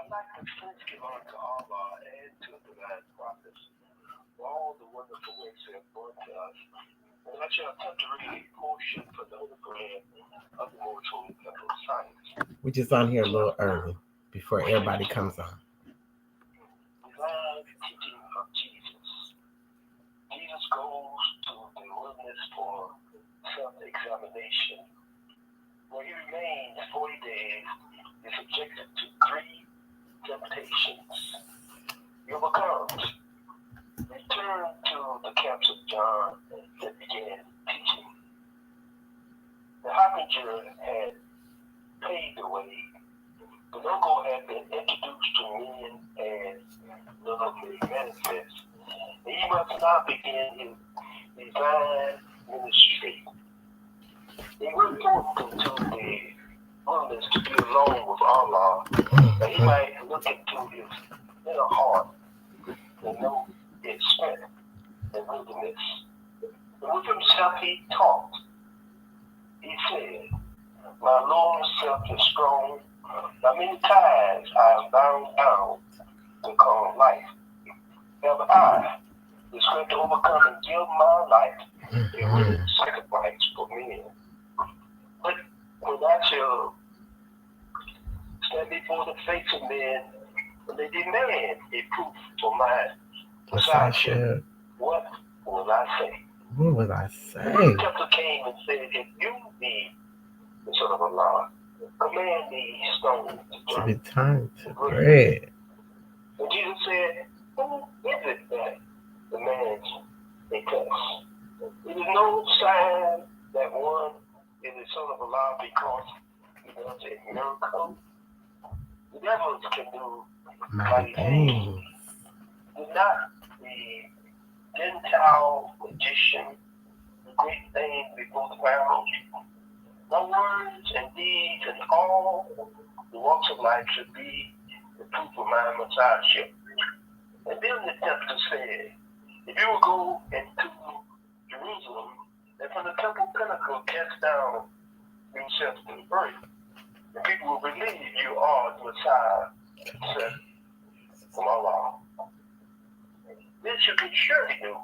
like to first give honor to Allah and to the divine prophets for all the wonderful works they have brought to us. And I shall attempt to read a portion from the Holy Quran of the Most Holy Temple of Science. We just on here a little early before everybody comes on. Divine teaching of Jesus. Jesus goes to the wilderness for self-examination, where he remains 40 days, is subjected to 3 temptations. He overcomes. Returned to the camps of John and began teaching. The harbinger had paved the way. The logo had been introduced to men and none may manifest. And he must now begin his divine ministry. He went forth into the wilderness to be alone with Allah, that he might look into his inner heart and know its strength and wilderness. And with himself he talked. He said, my Lord self is strong. Now many times I am bound down to call life. Have I the strength to overcome and give my life a willing sacrifice for men. But when I shall stand before the face of men, when they demand a proof for my messiahship, what will I say? What will I say? The tempter came and said, if you be the Son of Allah, command these stones to be turned to bread. And Jesus said, who is it that demands a test? It is no sign that one is the Son of Allah because he does a miracle. The devils can do mighty things. Did not the Gentile magician do great things before the Pharaoh? My words and deeds and all the walks of life should be the proof of my messiahship. And then the tempter said, if you will go into Jerusalem and from the temple pinnacle cast down yourself to the earth, the people will believe you are the Messiah sent from Allah. This you can surely do.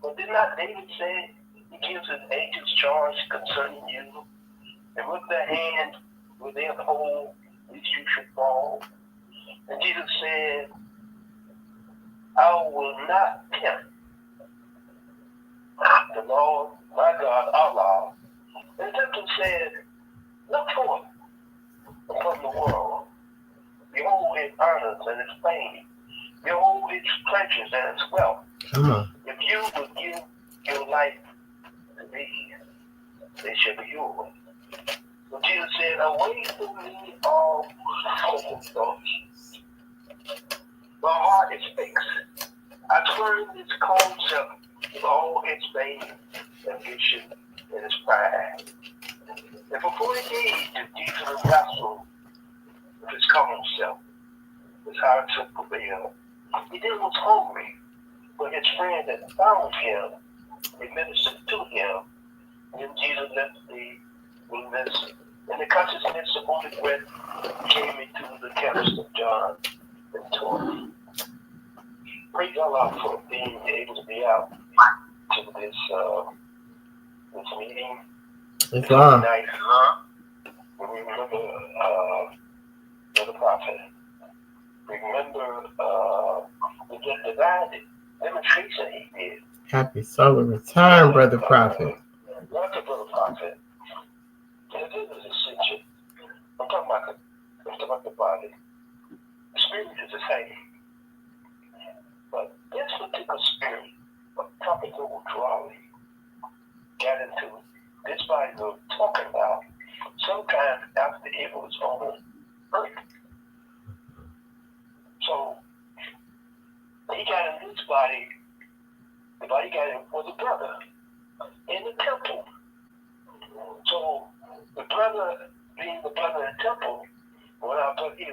But did not David say he gives his angels charge concerning you, and with their hand will they uphold lest you should fall? And Jesus said, I will not tempt the Lord, my God, Allah. And the tempter said, look forth upon the world. Behold its honors and its fame. Behold its pleasures and its wealth. If you would give your life to these, they shall be yours. So Jesus said, away from me all evil thoughts. My heart is fixed. I turn its concept with all its vain ambition and its pride. And for 40 days, Jesus wrestled with his common self, his heart to prevail. He then was hungry, but his friend had found him. They ministered to him. Then Jesus left the wilderness, and the consciousness of Holy Breath came into the camps of John and taught. Praise Allah for being able to be out to this meeting. It's long. Nice. We remember the Prophet. Remember the divine demonstration he did. Happy solar return, Brother Prophet. Not the Brother Prophet. This is essential. I'm talking about the body. The spirit is the same. But this particular spirit of tropical withdrawal got into this body we're talking about sometime after it was on earth. So he got in this body, the body got in was a brother in the temple. So the brother being the brother in the temple, when I thought he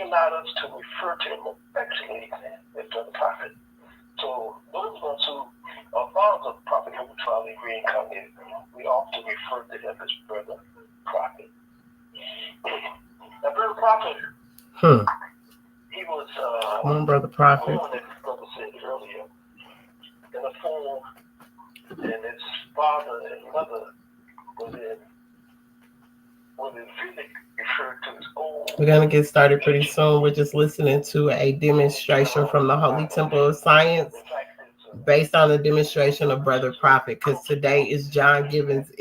allowed us to refer to him affectionately as Brother Prophet. So those of us who are followers of Prophet who probably reincarnated, we often refer to him as Brother Prophet. Now, Brother Prophet He was Come on, Brother Prophet. born, as brother said earlier, in a form, and his father and mother was in what is really referred to as old. We're going to get started pretty soon. We're just listening to a demonstration from the Holy Temple of Science based on the demonstration of Brother Prophet, because today is John Gibbons'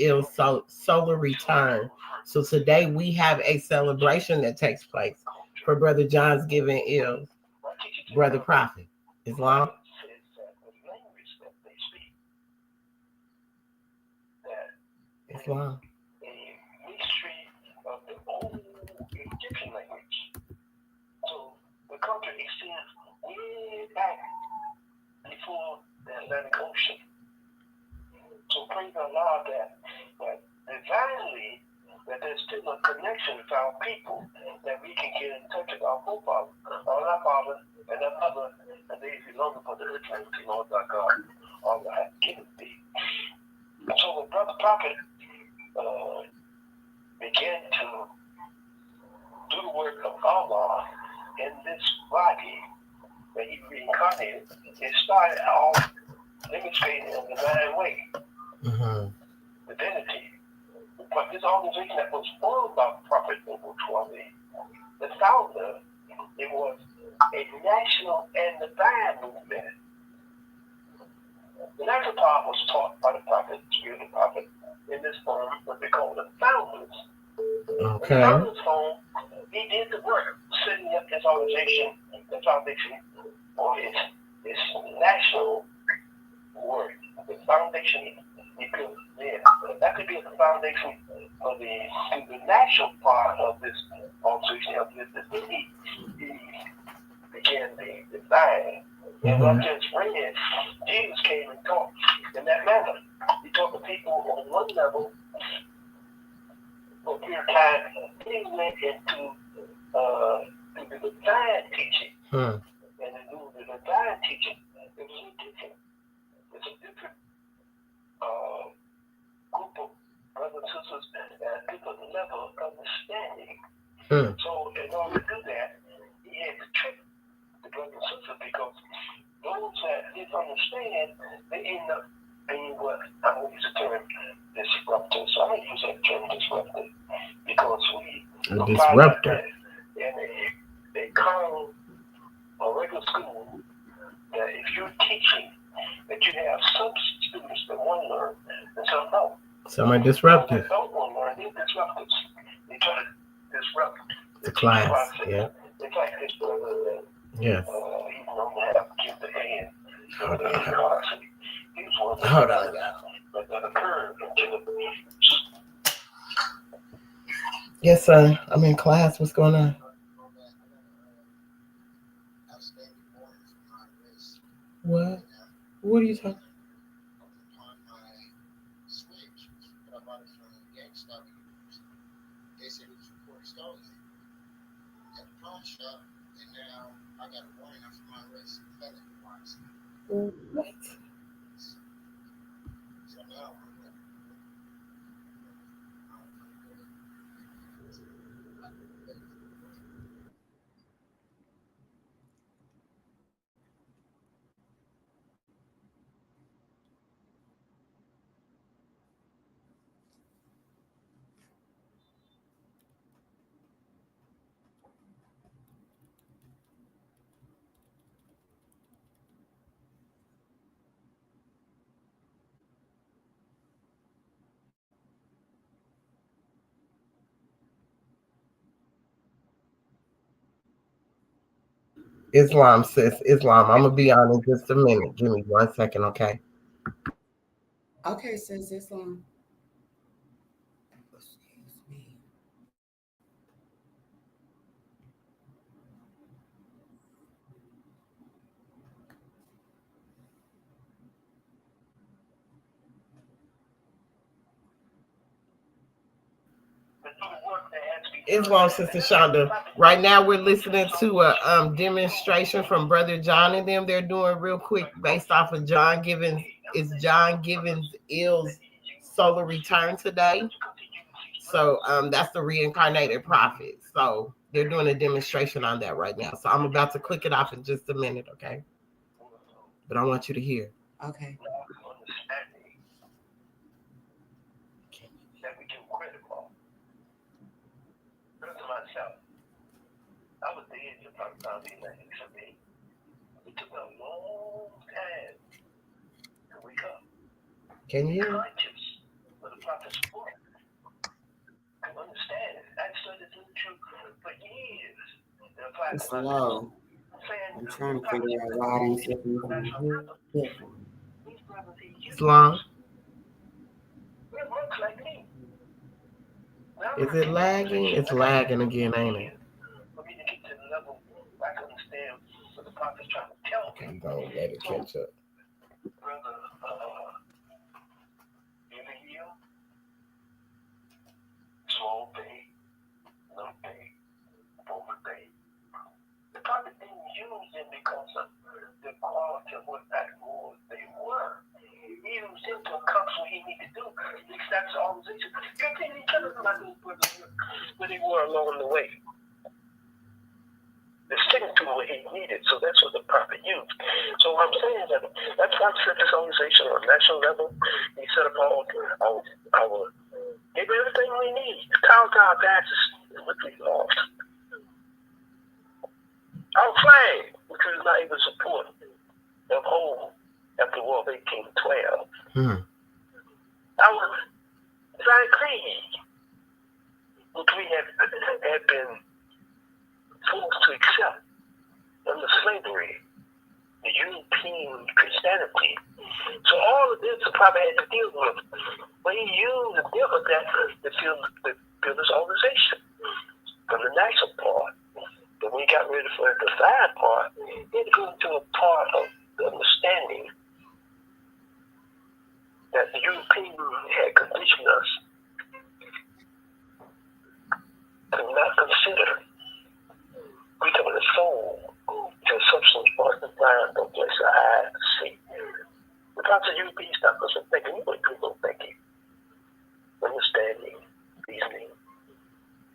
solar return. So today we have a celebration that takes place for Brother John's Given Ills. Brother Prophet, Islam. Islam. A mystery of the old Egyptian language. So the culture extends way back before the Atlantic Ocean. So praise Allah that divinely that there's still a connection with our people that we can get in touch with our forefathers, our father and our mother, and they belong upon the earth and the Lord our God, all that given thee. So the Brother Prophet began to do the work of Allah in this body that he reincarnated. It started off demonstrating in a divine way, divinity. But this organization that was formed by Prophet Noble Twali, the founder, it was a national and divine movement. The natural part was taught by the Prophet, spiritual Prophet, in this form, what they call the founders. Okay. The founders home, he did the work, setting up his organization, the foundation for his national work. The foundation he built there. That could be the foundation for the national part of this organization of this. He began the design. And I just read, Jesus came and taught in that manner. He taught the people on one level for a period of time. He went into the divine teaching. And the divine teaching, it was a different, it's a different group of brothers and sisters at a different level of understanding. So in order to do that, he had to trick the brothers and sisters because those that didn't understand, they end up being what I'm going to use the term disruptive. So I'm going to use that term disruptive because we disruptor in a common or regular school that if you're teaching that you have some students that want to learn and some don't. Some are disruptive. Don't want to learn, they're disruptors. They try to disrupt the class. Yeah. It's like this brother that yes. He don't have kids at hand. Hold on. He was one Hold on, y'all. That occurred until yes, sir. I'm in class. What's going on? What? What are you talking? They said it was reported stolen at the pawn shop, and now I got a warrant out for my arrest. What? So now Islam, sis. Islam. I'm gonna be on in just a minute. Give me 1 second, okay? Okay, sis. Islam. Excuse me. Islam, Sister Shonda. Right now we're listening to a demonstration from Brother John and them. They're doing real quick based off of John Gibbons. It's John Gibbons' Ill's solar return today. So that's the reincarnated prophet. So they're doing a demonstration on that right now. So I'm about to click it off in just a minute, okay? But I want you to hear. Okay. Understanding that we give credit for. Look at myself. I was the age of 1998. It took a long time to wake up. Can you hear? Conscious of the prophet's word. To understand it. I studied the truth for years. It's low. I'm trying to figure out why I didn't see anything. It's long. It looks like me. Is it lagging? It's lagging again, ain't it? For me to get to the level where I can understand what the prophet's trying to tell me. I'm gonna let it catch up. Brother, in the year, small day, little day, over day. The prophet didn't use them because of the quality of what that was they were. He used them to accomplish what he needed to do. He established the organization. You can't even tell us about those brothers where they were along the way. They're sticking to what he needed, so that's what the prophet used. So what I'm saying is that's why I set this organization on a national level. He set up all our gave everything we need. The town to our passes is what we lost. Our flag, which we was not able to support, the whole after the War of 1812. Our flag creed, which we had been forced to accept under slavery, the European Christianity. So all of this the prophet had to deal with. But he used to deal with that to build his organization from the national part. But when he got ready for the divine part, he had to go into a part of the understanding that the European had conditioned us to not consider becoming a soul to substance parts of mind, no place of eye to see. The prophet European stopped us from thinking, we went through thinking, understanding, reasoning.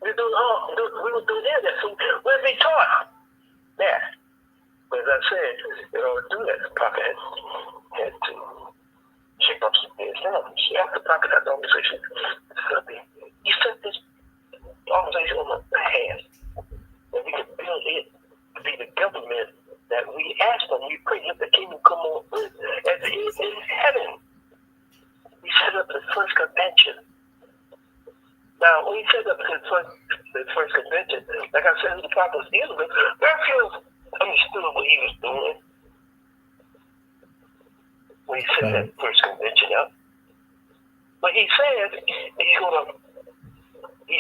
We were doing that. So we'll be taught that. But as I said, in order to do that, the prophet had to shake up some things down. After the prophet had the organization, he set this organization on the path that we could build it to be the government that we asked for. We prayed, let the kingdom come on earth as it is in heaven. We set up the first convention. Now, when he set up the first convention, like I said, the prophet was dealing with, Garfield understood what he was doing when he set that first convention up. But he said he's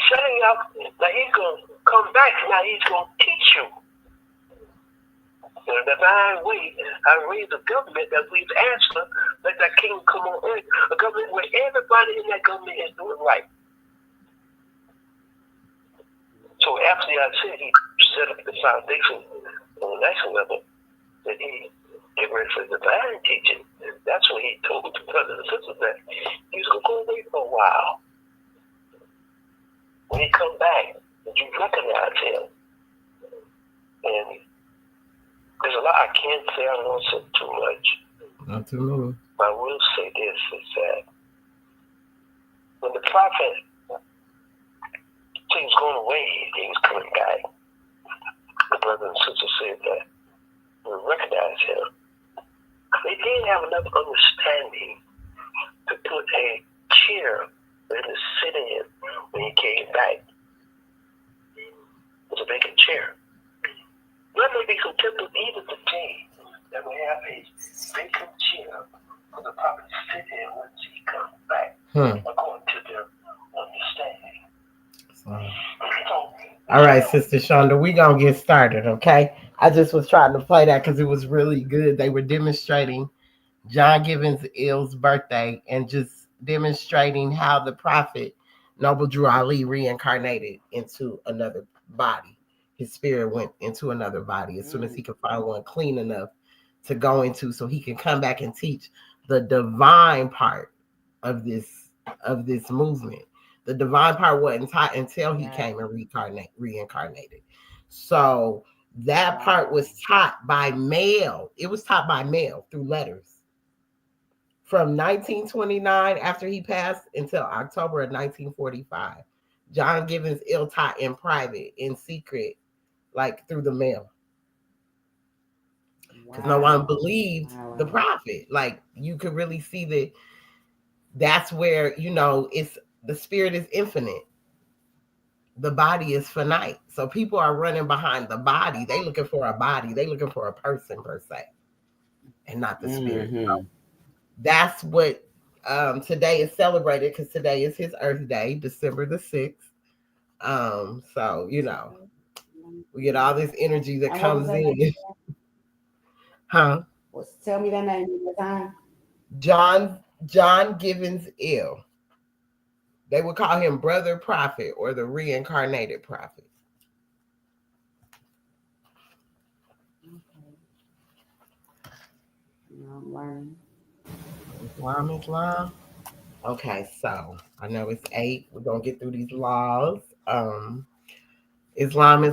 setting up, now he's going to come back, now he's going to teach you in a divine way how to raise a government that we've asked for, let that kingdom come on earth, a government where everybody in that government is doing right. So after I said he set up the foundation on the national level, that he get ready for the divine teaching, that's when he told the brothers and sisters that he was going to go away for a while. When he come back, did you recognize him? And there's a lot I can't say, I don't want to say too much. Not too many. But I will say this, is that when the prophet he was going away, he was coming back, the brothers and sisters said that we recognize him. They didn't have enough understanding to put a chair for him to sit in when he came back. It was a vacant chair. There may be some temples even today that will have a vacant chair for the prophet to sit in once he comes back, according to their understanding. All right, Sister Shonda, we gonna get started, okay? I just was trying to play that because it was really good. They were demonstrating John Gibbons Ill's birthday and just demonstrating how the prophet Noble Drew Ali reincarnated into another body. His spirit went into another body as soon as he could find one clean enough to go into, so he can come back and teach the divine part of this movement. The divine part wasn't taught until he came and reincarnated. So that part was taught by mail. It was taught by mail through letters from 1929 after he passed until October of 1945. John Gibbons ill taught in private, in secret, like through the mail. Because no one believed the prophet. Like you could really see that that's where, it's the spirit is infinite. The body is finite. So people are running behind the body. They looking for a body. They looking for a person per se, and not the spirit. So that's what today is celebrated, because today is his Earth Day, December the 6th. So we get all this energy that comes in. Huh? Tell me that name one time. John Gibbons Ill. They would call him Brother Prophet or the reincarnated prophet. I'm learning. Islam. Okay, so I know it's 8. We're gonna get through these laws. Islam.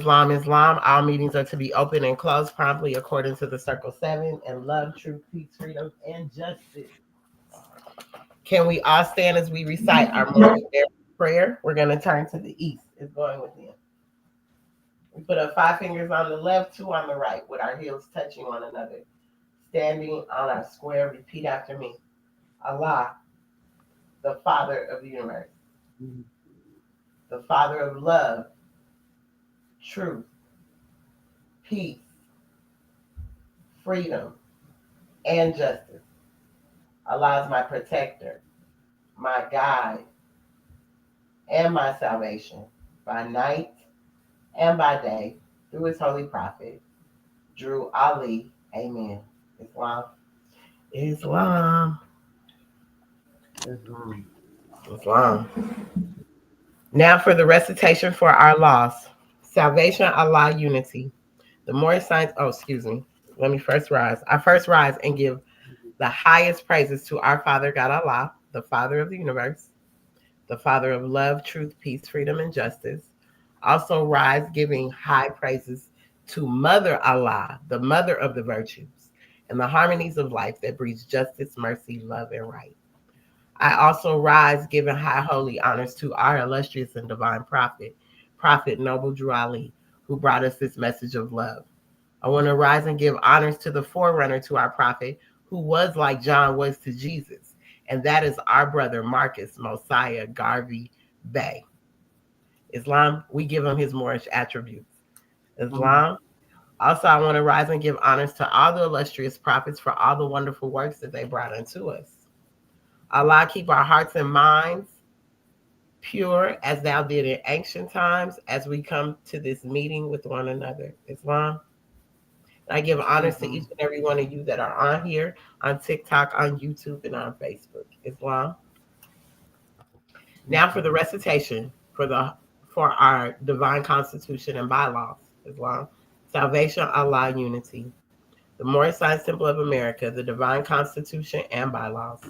All meetings are to be open and closed promptly according to the Circle 7, and love, truth, peace, freedom, and justice. Can we all stand as we recite our morning prayer? We're going to turn to the east. It's going within. We put up 5 fingers on the left, 2 on the right, with our heels touching one another. Standing on our square, repeat after me. Allah, the Father of the universe, the Father of love, truth, peace, freedom, and justice. Allah is my protector, my guide, and my salvation by night and by day through his holy prophet, Drew Ali. Amen. Islam. Islam. Islam. Islam. Now for the recitation for our laws. Salvation, Allah, unity. The more signs, excuse me. Let me first rise. I first rise and give the highest praises to our Father, God Allah, the Father of the universe, the Father of love, truth, peace, freedom, and justice. Also rise giving high praises to Mother Allah, the mother of the virtues, and the harmonies of life that breeds justice, mercy, love, and right. I also rise giving high holy honors to our illustrious and divine prophet, Prophet Noble Drew Ali, who brought us this message of love. I want to rise and give honors to the forerunner to our prophet, who was like John was to Jesus, and that is our brother Marcus Mosiah Garvey Bay. Islam, we give him his Moorish attributes. Islam. Also, I want to rise and give honors to all the illustrious prophets for all the wonderful works that they brought unto us. Allah, keep our hearts and minds pure as thou did in ancient times as we come to this meeting with one another. Islam. I give honors to each and every one of you that are on here, on TikTok, on YouTube, and on Facebook. Islam. Now for the recitation for our divine constitution and bylaws. Islam. Salvation, Allah, unity. The Moorish Science Temple of America, the divine constitution and bylaws.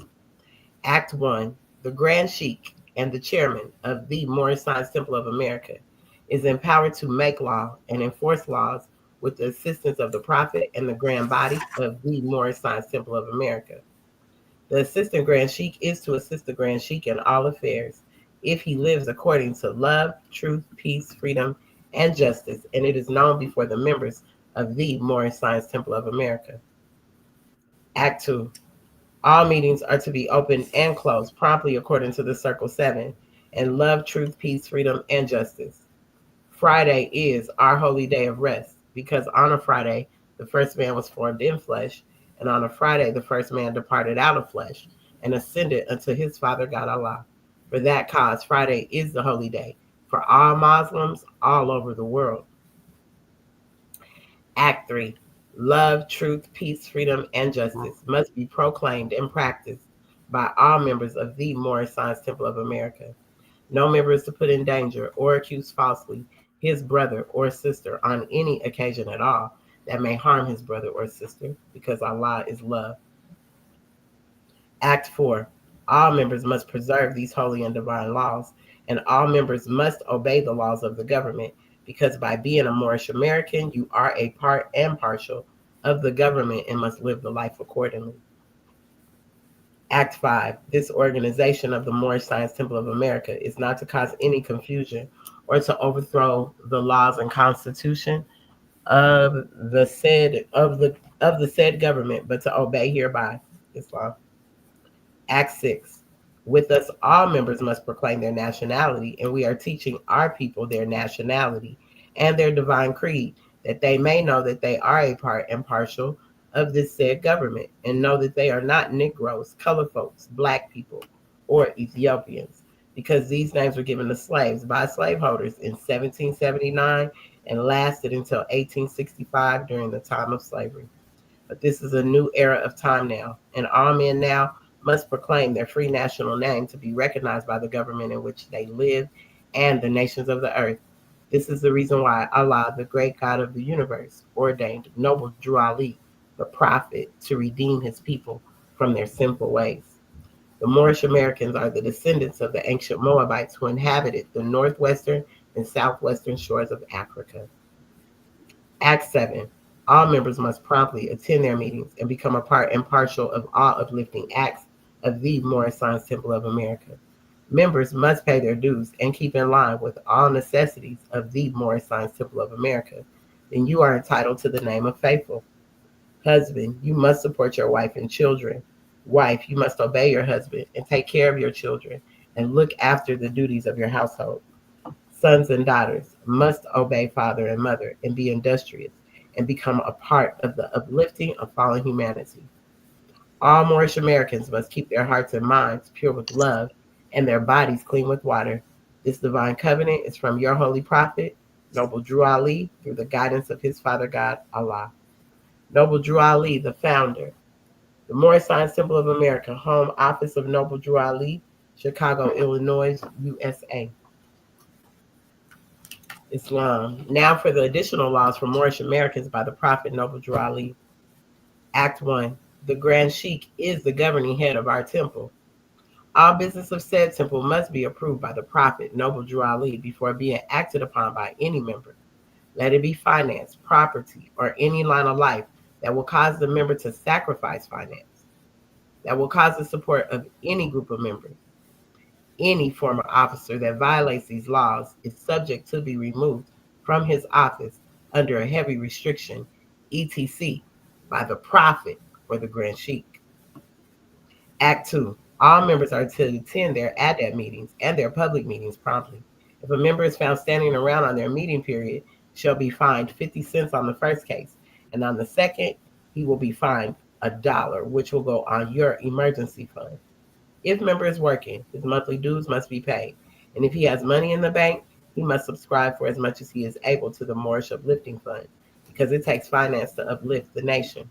Act 1. The Grand Sheik and the chairman of the Moorish Science Temple of America is empowered to make law and enforce laws with the assistance of the Prophet and the Grand Body of the Moorish Science Temple of America. The Assistant Grand Sheik is to assist the Grand Sheik in all affairs if he lives according to love, truth, peace, freedom, and justice, and it is known before the members of the Moorish Science Temple of America. Act 2. All meetings are to be open and closed promptly according to the Circle 7, and love, truth, peace, freedom, and justice. Friday is our holy day of rest, because on a Friday, the first man was formed in flesh, and on a Friday, the first man departed out of flesh and ascended unto his Father God Allah. For that cause, Friday is the holy day for all Muslims all over the world. Act 3. Love, truth, peace, freedom, and justice must be proclaimed and practiced by all members of the Moorish Science Temple of America. No member is to put in danger or accuse falsely his brother or sister on any occasion at all that may harm his brother or sister, because Allah is love. Act 4. All members must preserve these holy and divine laws and all members must obey the laws of the government because by being a Moorish American, you are a part and partial of the government and must live the life accordingly. Act 5. This organization of the Moorish Science Temple of America is not to cause any confusion or to overthrow the laws and constitution of the said government, but to obey hereby. Islam. Act 6. With us, all members must proclaim their nationality, and we are teaching our people their nationality and their divine creed, that they may know that they are a part and partial of this said government, and know that they are not Negroes, colored folks, black people, or Ethiopians, because these names were given to slaves by slaveholders in 1779 and lasted until 1865 during the time of slavery. But this is a new era of time now, and all men now must proclaim their free national name to be recognized by the government in which they live and the nations of the earth. This is the reason why Allah, the great God of the universe, ordained noble Drew Ali, the prophet, to redeem his people from their sinful ways. The Moorish Americans are the descendants of the ancient Moabites who inhabited the northwestern and southwestern shores of Africa. Act 7. All members must promptly attend their meetings and become a part and partial of all uplifting acts of the Moorish Science Temple of America. Members must pay their dues and keep in line with all necessities of the Moorish Science Temple of America. Then you are entitled to the name of faithful. Husband, you must support your wife and children. Wife, you must obey your husband and take care of your children and look after the duties of your household. Sons and daughters must obey father and mother and be industrious and become a part of the uplifting of fallen humanity. All Moorish Americans must keep their hearts and minds pure with love and their bodies clean with water. This divine covenant is from your holy prophet, Noble Drew Ali, through the guidance of his Father God, Allah. Noble Drew Ali, the founder. The Moorish Science Temple of America, home office of Noble Drew Ali, Chicago, Illinois, USA. Islam. Now for the additional laws for Moorish Americans by the Prophet Noble Drew Ali. Act 1. The Grand Sheikh is the governing head of our temple. All business of said temple must be approved by the Prophet Noble Drew Ali before being acted upon by any member. Let it be finance, property, or any line of life that will cause the member to sacrifice finance, that will cause the support of any group of members. Any former officer that violates these laws is subject to be removed from his office under a heavy restriction, etc., by the Prophet or the Grand Sheikh. Act 2. All members are to attend their ADAP meetings and their public meetings promptly. If a member is found standing around on their meeting period, shall be fined 50 cents on the first case, and on the second, he will be fined $1, which will go on your emergency fund. If member is working, his monthly dues must be paid. And if he has money in the bank, he must subscribe for as much as he is able to the Moorish Uplifting Fund, because it takes finance to uplift the nation.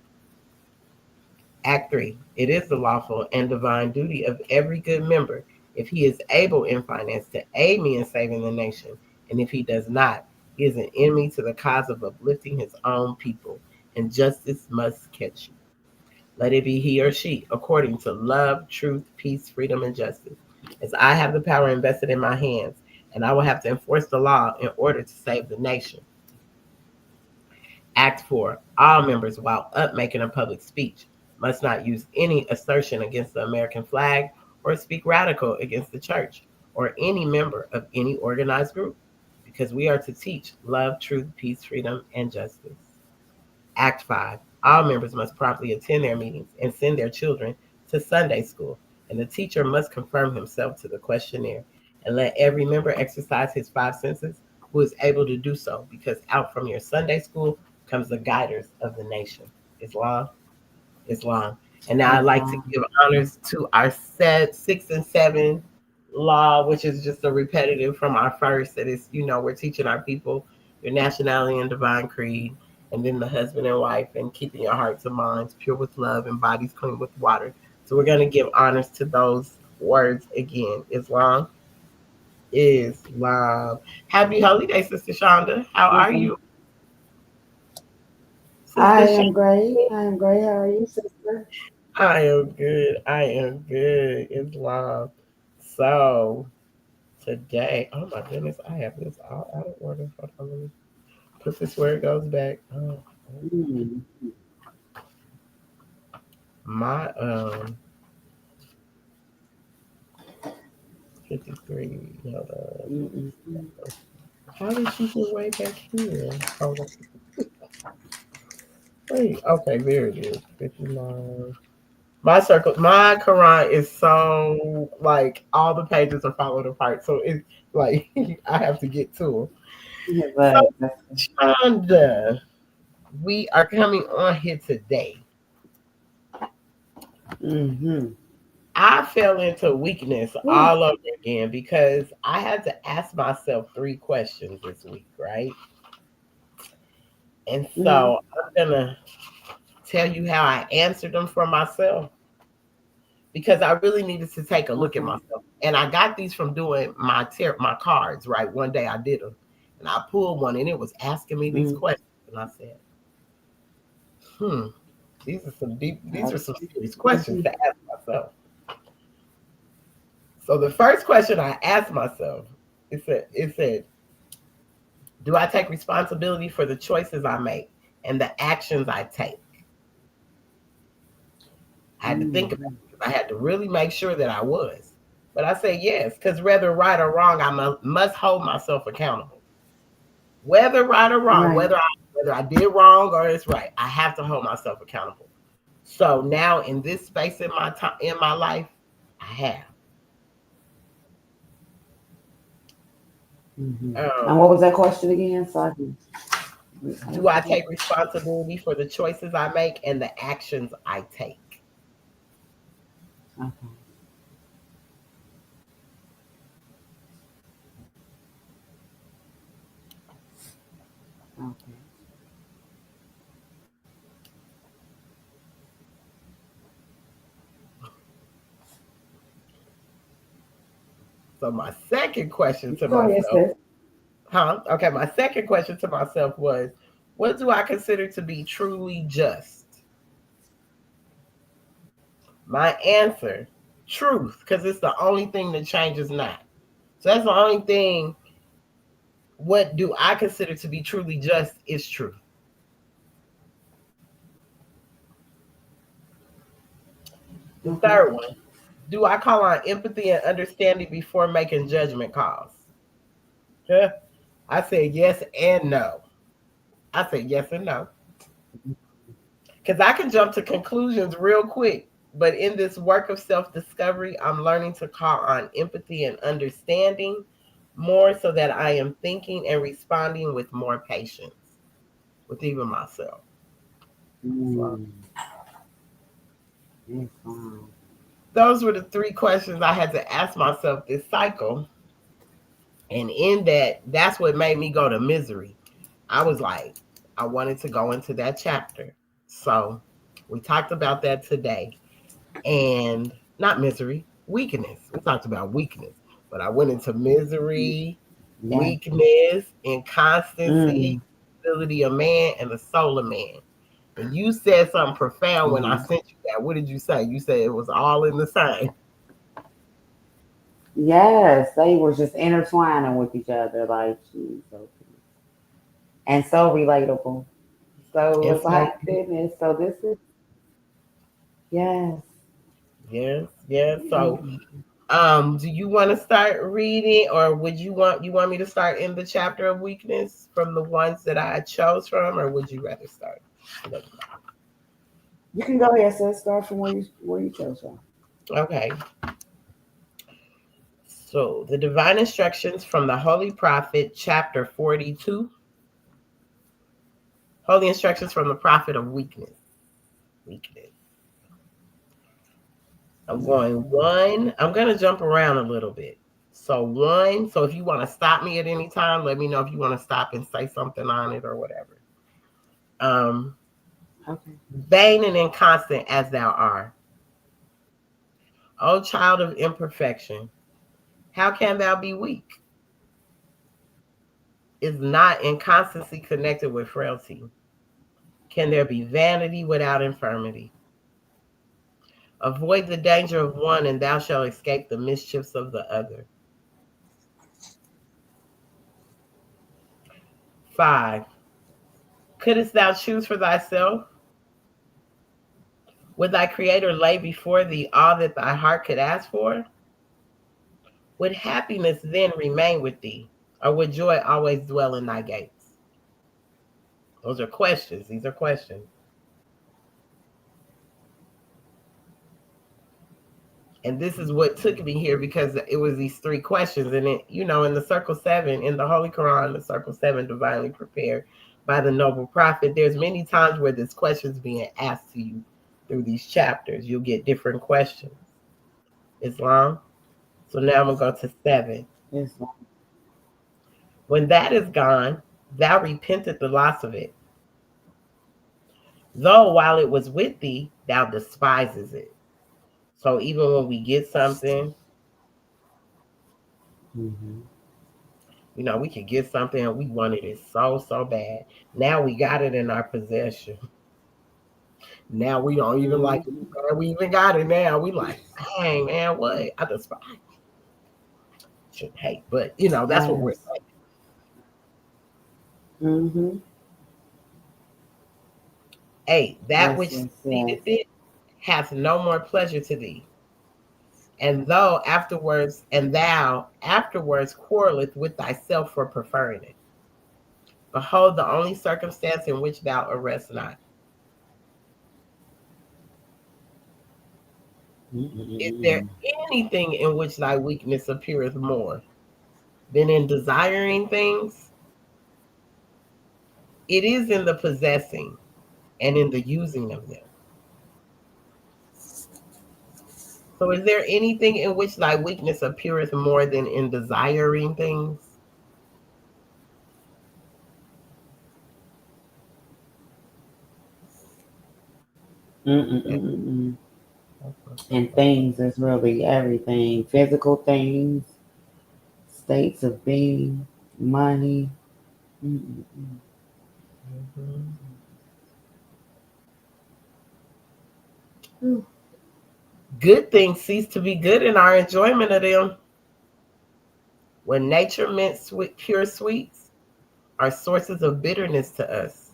Act 3. It is the lawful and divine duty of every good member, if he is able in finance, to aid me in saving the nation. And if he does not, he is an enemy to the cause of uplifting his own people, and justice must catch you. Let it be he or she, according to love, truth, peace, freedom, and justice. As I have the power invested in my hands, and I will have to enforce the law in order to save the nation. Act 4. All members, while up making a public speech, must not use any assertion against the American flag or speak radical against the church or any member of any organized group, because we are to teach love, truth, peace, freedom, and justice. Act 5. All members must promptly attend their meetings and send their children to Sunday school, and the teacher must confirm himself to the questionnaire, and let every member exercise his five senses who is able to do so, because out from your Sunday school comes the guiders of the nation. Islam. Islam. And now I'd like to Islam. give honors to our 6 and 7 law, which is just a repetitive from our first. That is, we're teaching our people your nationality and divine creed, and then the husband and wife, and keeping your hearts and minds pure with love and bodies clean with water. So we're going to give honors to those words again. Islam. Islam. Happy holiday, Sister Shonda. How are Okay. you? I Sister am Shonda. great. I am great. How are you, sister? I am good. I am good. Islam. So Today, oh my goodness, I have this all out of order. Hold on, let me put this where it goes back. Oh, Mm. my 53. Hold on. Mm-mm. How did she get way back here? Hold on. Wait, okay, there it is. 59. My Quran is so like all the pages are followed apart, so it's like I have to get to Yeah, them. So, but Chanda, we are coming on here today. mm-hmm. I fell into weakness Ooh. all over again because I had to ask myself 3 questions this week, right? And Mm-hmm. so I'm gonna tell you how I answered them for myself because I really needed to take a look at Okay. myself. And I got these from doing my cards, right? One day I did them and I pulled one and it was asking me these Mm. questions. And I said, hmm, these are some serious questions Mm-hmm. to ask myself. So the first question I asked myself, it said, do I take responsibility for the choices I make and the actions I take? I had to think about Mm-hmm. it because I had to really make sure that I was. But I say yes, because whether right or wrong, I must hold myself accountable. Whether right or wrong, Right. whether I did wrong or it's right, I have to hold myself accountable. So now in this space in my time in my life, I have. Mm-hmm. And Um, what was that question again? So I can do I rehearse take responsibility for the choices I make and the actions I take? it. Okay. Okay. So my second question You to can go ahead, myself, sis. huh? Okay, my second question to myself was, what do I consider to be truly just? My answer, truth, because it's the only thing that changes not. So that's the only thing. What do I consider to be truly just is truth. The Okay. third one, do I call on empathy and understanding before making judgment calls? Huh? I said yes and no. I said yes and no. Because I can jump to conclusions real quick. But in this work of self discovery, I'm learning to call on empathy and understanding more so that I am thinking and responding with more patience with even myself. So Mm. That's fine. those were the 3 questions I had to ask myself this cycle. And in that, that's what made me go to misery. I was like, I wanted to go into that chapter. So we talked about that today. And not misery, weakness. We talked about weakness, but I went into misery, Yeah. weakness, inconstancy, Mm. ability of man, and the soul of man. And you said something profound when I Mm-hmm. sent you that. What did you say? You said it was all in the same. Yes, they were just intertwining with each other, like geez, okay. And so relatable. So And it's so, like goodness. So this is yes. yes, yes. Oh So, my do you want to start reading, or would you want me to start in the chapter of weakness from the ones that I chose from, or would you rather start? You can go ahead, sis. Start from where you chose from. Okay. So, the divine instructions from the Holy Prophet, chapter 42. Holy instructions from the Prophet of Weakness. Weakness. I'm going one. I'm going to jump around a little bit. So, one. So, if you want to stop me at any time, let me know if you want to stop and say something on it or whatever. Um, Okay. Vain and inconstant as thou art, O child of imperfection, how can thou be weak? Is not inconstancy connected with frailty? Can there be vanity without infirmity? Avoid the danger of one, and thou shalt escape the mischiefs of the other. 5. Couldst thou choose for thyself? Would thy Creator lay before thee all that thy heart could ask for? Would happiness then remain with thee, or would joy always dwell in thy gates? Those are questions. These are questions. And this is what took me here, because it was these 3 questions. And it, in the circle 7, in the Holy Quran, the circle 7, divinely prepared by the noble prophet, there's many times where this question's being asked to you through these chapters. You'll get different questions. Islam. So now I'm going to go to 7. Islam. When that is gone, thou repenteth the loss of it. Though while it was with thee, thou despises it. So even when we get something, Mm-hmm. we could get something and we wanted it so, so bad. Now we got it in our possession. Now we don't even like it. Man, we even got it now. We like, dang, man, what? I despise it. Shouldn't hate, but that's what we're saying. Mm-hmm. 8. That which Yes. seeketh it hath no more pleasure to thee. And thou afterwards quarreleth with thyself for preferring it. Behold, the only circumstance in which thou arrest not. Is there anything in which thy weakness appeareth more than in desiring things? It is in the possessing and in the using of them. So is there anything in which thy weakness appeareth more than in desiring things? And things is really everything. Physical things, states of being, money. Mm-mm. Good things cease to be good in our enjoyment of them. When nature meant pure sweets are sources of bitterness to us.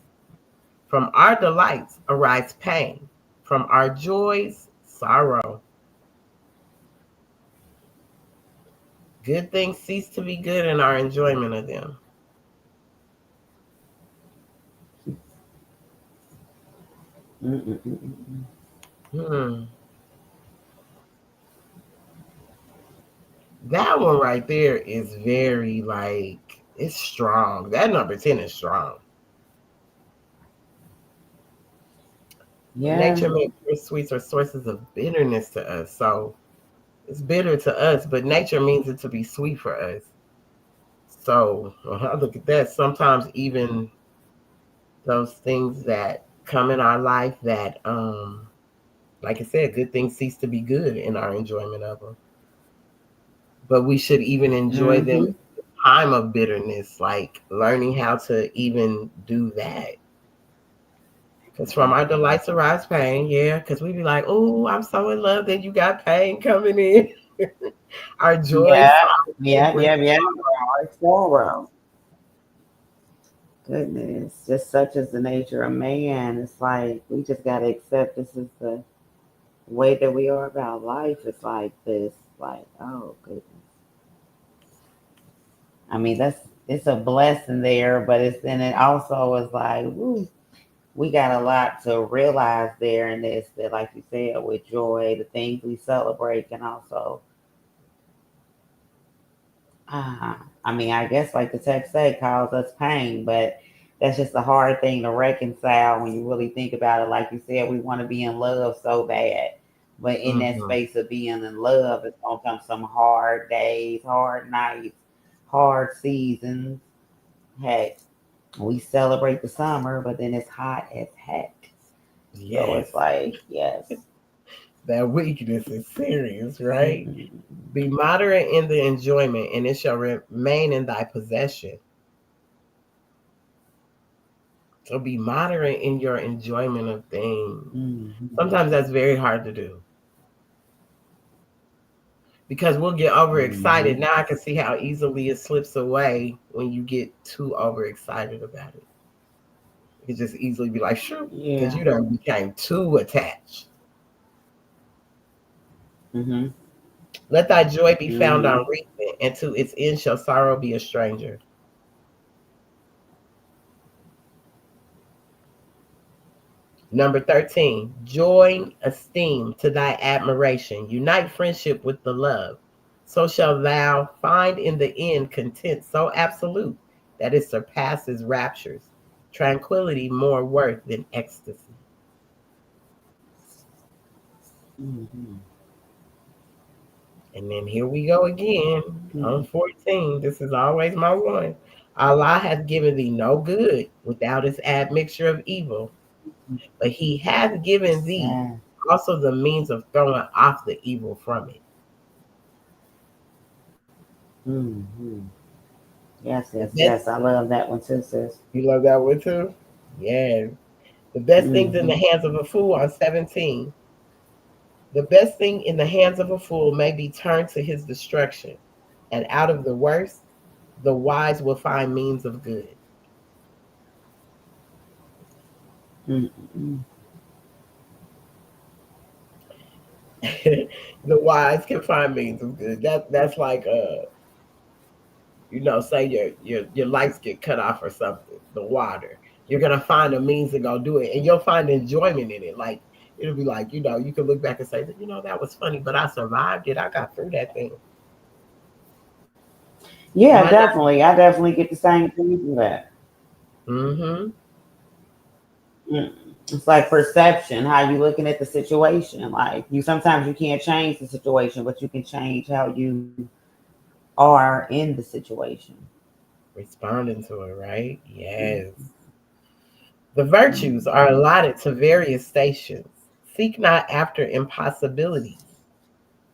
From our delights arise pain. From our joys, sorrow. Good things cease to be good in our enjoyment of them. That one right there is very, it's strong. That number 10 is strong. Yeah. Nature made pure sweets are sources of bitterness to us. So it's bitter to us, but nature means it to be sweet for us. So I look at that. Sometimes even those things that come in our life that, like I said, good things cease to be good in our enjoyment of them. But we should even enjoy them in the time of bitterness, like learning how to even do that. Because from our delights arise pain, yeah. Because we be like, oh, I'm so in love, then you got pain coming in. Our joy, Sorrow. Goodness, just such is the nature of man. It's like we just gotta accept this is the way that we are about life. It's like this, like, oh goodness. I mean, it's a blessing there, but it also is like, woo, we got a lot to realize there in this. That, like you said, with joy, the things we celebrate can also. I mean, I guess like the text say, cause us pain, but that's just a hard thing to reconcile when you really think about it. Like you said, we want to be in love so bad, but in that space of being in love, it's gonna come some hard days, hard nights, hard seasons. Heck, we celebrate the summer, but then it's hot as heck. Yes. So it's like, yes. That weakness is serious, right? Be moderate in the enjoyment, and it shall remain in thy possession. So be moderate in your enjoyment of things. Sometimes that's very hard to do. because we'll get overexcited. Mm-hmm. Now I can see how easily it slips away when you get too overexcited about it. You can just easily be like, sure, because Yeah. you done became too attached. Mm-hmm. Let thy joy be found Mm-hmm. on reason, and to its end shall sorrow be a stranger. Number 13, join esteem to thy admiration. Unite friendship with the love. So shall thou find in the end content so absolute that it surpasses raptures, tranquility more worth than ecstasy. Mm-hmm. And then here we go again on 14. This is always my one. Allah hath given thee no good without its admixture of evil, but he hath given thee Yeah. also the means of throwing off the evil from it. Mm-hmm. Yes, The yes, best, yes. I love that one too, sis. you love that one too? Yeah. The best things in the Mm-hmm. hands of a fool on 17. The best thing in the hands of a fool may be turned to his destruction, and out of the worst, the wise will find means of good. Mm-hmm. The wise can find means of good. That's like say your lights get cut off or something, the water. You're gonna find a means to go do it, and you'll find enjoyment in it. Like it'll be like, you can look back and say, that was funny, but I survived it. I got through that thing. Yeah, Why not? definitely. I definitely get the same thing from that. Mm-hmm. Mm. It's like perception, how you looking at the situation. Like you sometimes you can't change the situation, but you can change how you are in the situation. Responding to it, right? Yes. The virtues are allotted to various stations. Seek not after impossibilities,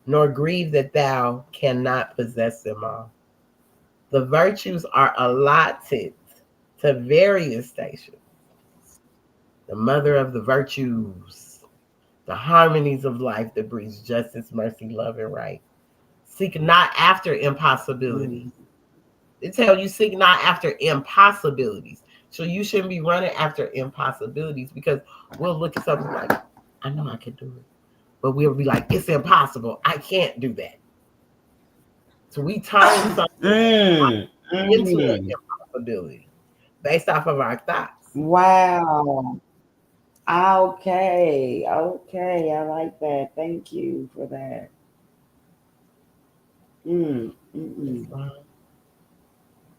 nor grieve that thou cannot possess them all. The virtues are allotted to various stations. The mother of the virtues, the harmonies of life that breeds justice, mercy, love, and right. Seek not after impossibilities. Mm. They tell you seek not after impossibilities. So you shouldn't be running after impossibilities because we'll look at something like, I know I can do it. But we'll be like, it's impossible. I can't do that. So we turn something Mm. into an Mm. impossibility based off of our thoughts. Wow. Okay. Okay. I like that. Thank you for that. Mm. Mm-mm. Islam.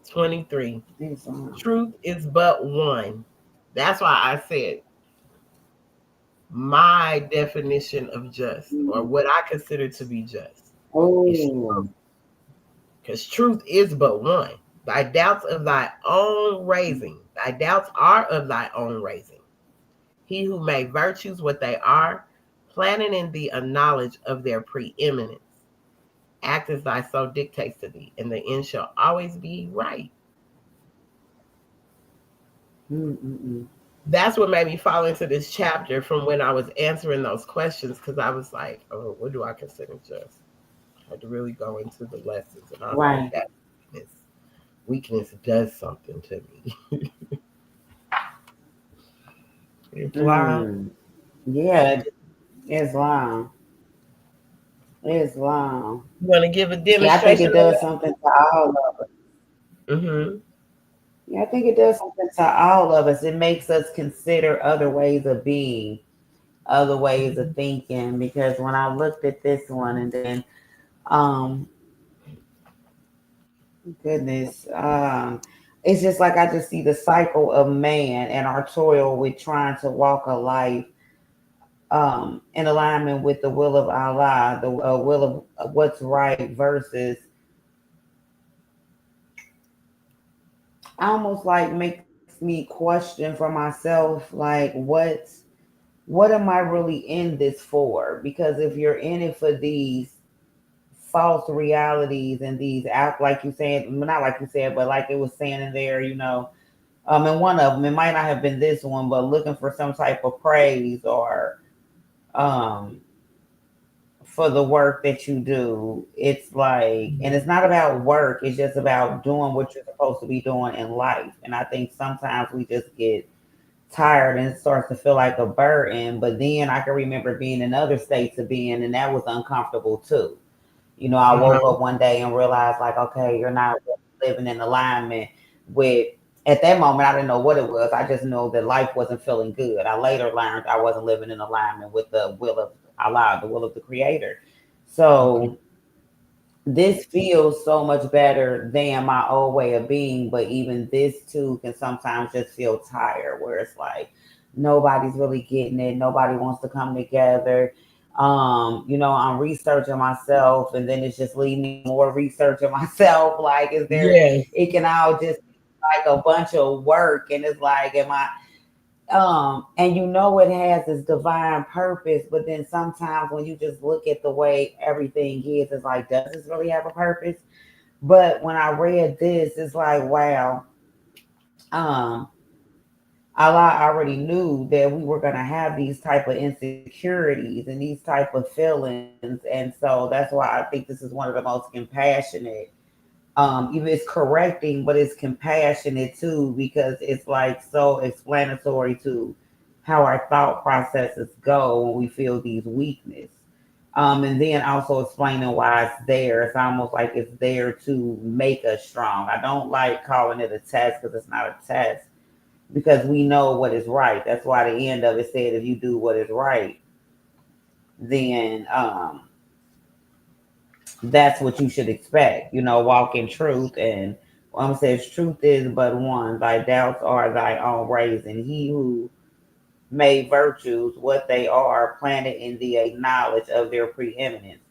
23. Islam. Truth is but one. That's why I said my definition of just, or Mm. what I consider to be just, is Oh. because truth is but one. Thy doubts of thy own raising, thy doubts are of thy own raising. He who made virtues what they are, planning in thee a knowledge of their preeminence, act as thy soul dictates to thee, and the end shall always be right. Mm-mm. That's what made me fall into this chapter from when I was answering those questions because I was like, oh, what do I consider just? I had to really go into the lessons, and I was like, Right. that weakness does something to me. Islam. Mm. Yeah. Islam. Islam. You want to give a Yeah, I think demonstration it on does something to all of us. that? Mm-hmm. Yeah, I think it does something to all of us. It makes us consider other ways of being, other ways of thinking. Because when I looked at this one, and then, um, goodness, it's just like I just see the cycle of man and our toil with trying to walk a life in alignment with the will of Allah, the will of what's right versus almost like makes me question for myself, like what am I really in this for? Because if you're in it for these false realities and these act like you said, not like you said, but like it was saying in there, and one of them, it might not have been this one, but looking for some type of praise or um for the work that you do. It's like, and it's not about work, it's just about doing what you're supposed to be doing in life. And I think sometimes we just get tired and it starts to feel like a burden. But then I can remember being in other states of being, and that was uncomfortable too. I woke Uh-huh. up one day and realized, like, okay, you're not living in alignment with. At that moment, I didn't know what it was. I just know that life wasn't feeling good. I later learned I wasn't living in alignment with the will of Allah, the will of the Creator. Okay. So this feels so much better than my old way of being, but even this too can sometimes just feel tired, where it's like nobody's really getting it, nobody wants to come together. I'm researching myself, and then it's just leading me more researching myself. Like, is there? Yes. It can all just be like a bunch of work, and it's like, am I? And it has its divine purpose, but then sometimes when you just look at the way everything is, it's like, does this really have a purpose? But when I read this, it's like, wow, um, Allah already knew that we were gonna have these type of insecurities and these type of feelings, and so that's why I think this is one of the most compassionate. Even it's correcting, but it's compassionate too, because it's like so explanatory to how our thought processes go when we feel these weakness. And then also explaining why it's there. It's almost like it's there to make us strong. I don't like calling it a test because it's not a test, because we know what is right. That's why the end of it said, if you do what is right, then that's what you should expect. Walk in truth. And says, truth is but one. Thy doubts are thy own raising. He who made virtues what they are planted in the knowledge of their preeminence.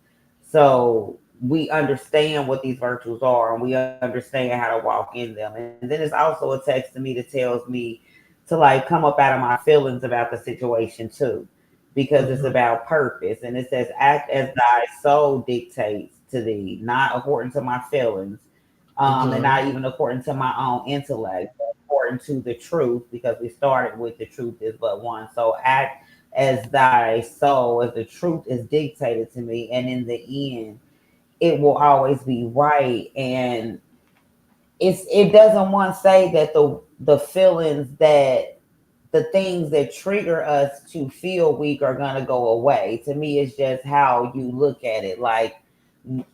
So we understand what these virtues are, and we understand how to walk in them. And then it's also a text to me that tells me to like come up out of my feelings about the situation too, because it's Mhm. about purpose. And it says, act as thy soul dictates to thee, not according to my feelings, and Mhm. not even according to my own intellect, but according to the truth, because we started with the truth is but one. So act as thy soul, as the truth is dictated to me, and in the end, it will always be right. And it doesn't want to say that the feelings that the things that trigger us to feel weak are going to go away. To me, it's just how you look at it. Like,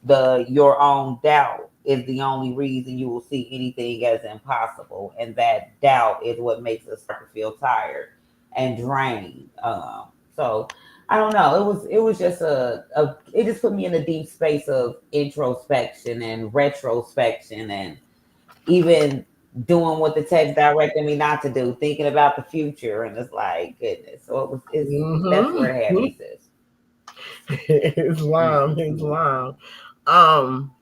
the your own doubt is the only reason you will see anything as impossible, and that doubt is what makes us start to feel tired and drained. So I don't know. It was just it just put me in a deep space of introspection and retrospection, and even doing what the text directed me not to do, thinking about the future, and it's like, goodness. So it's that's Mhm. where it had me, sis. Islam, Mm-hmm. Islam. Um,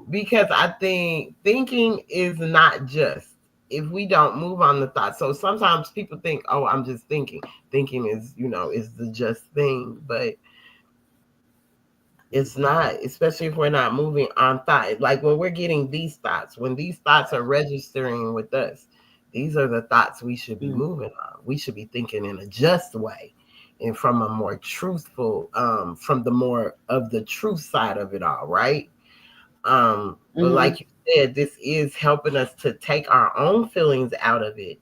because I think thinking is not just if we don't move on the thought. So sometimes people think, "Oh, I'm just thinking." Thinking is, is the just thing, but it's not, especially if we're not moving on thought. Like when we're getting these thoughts, when these thoughts are registering with us, these are the thoughts we should be moving on. We should be thinking in a just way and from a more truthful, from the more of the truth side of it all, right? But Mm-hmm. like you said, this is helping us to take our own feelings out of it,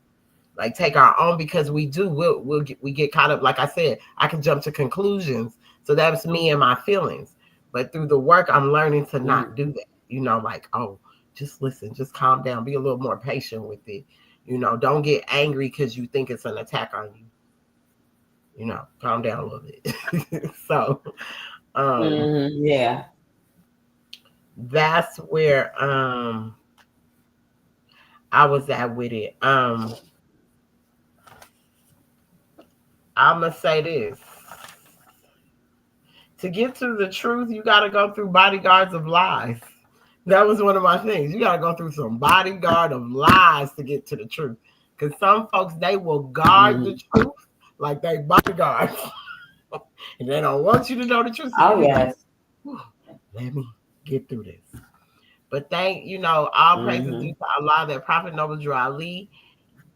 like take our own, because we get caught up. Like I said, I can jump to conclusions, so that's me and my feelings. But through the work, I'm learning to Mm-hmm. not do that. Like, oh, just listen, just calm down, be a little more patient with it. Don't get angry because you think it's an attack on you. Calm down a little bit. So um Mm-hmm. Yeah. that's where I was at with it. I'm gonna say this: to get to the truth, you got to go through bodyguards of lies. That was one of my things. You got to go through some bodyguard of lies to get to the truth. Because some folks, they will guard the Mm-hmm. truth like they bodyguards. And they don't want you to know the truth. So you Oh be like, yes. "Whew, let me get through this." But all praises due Mm-hmm. to Allah that Prophet Noble Drew Ali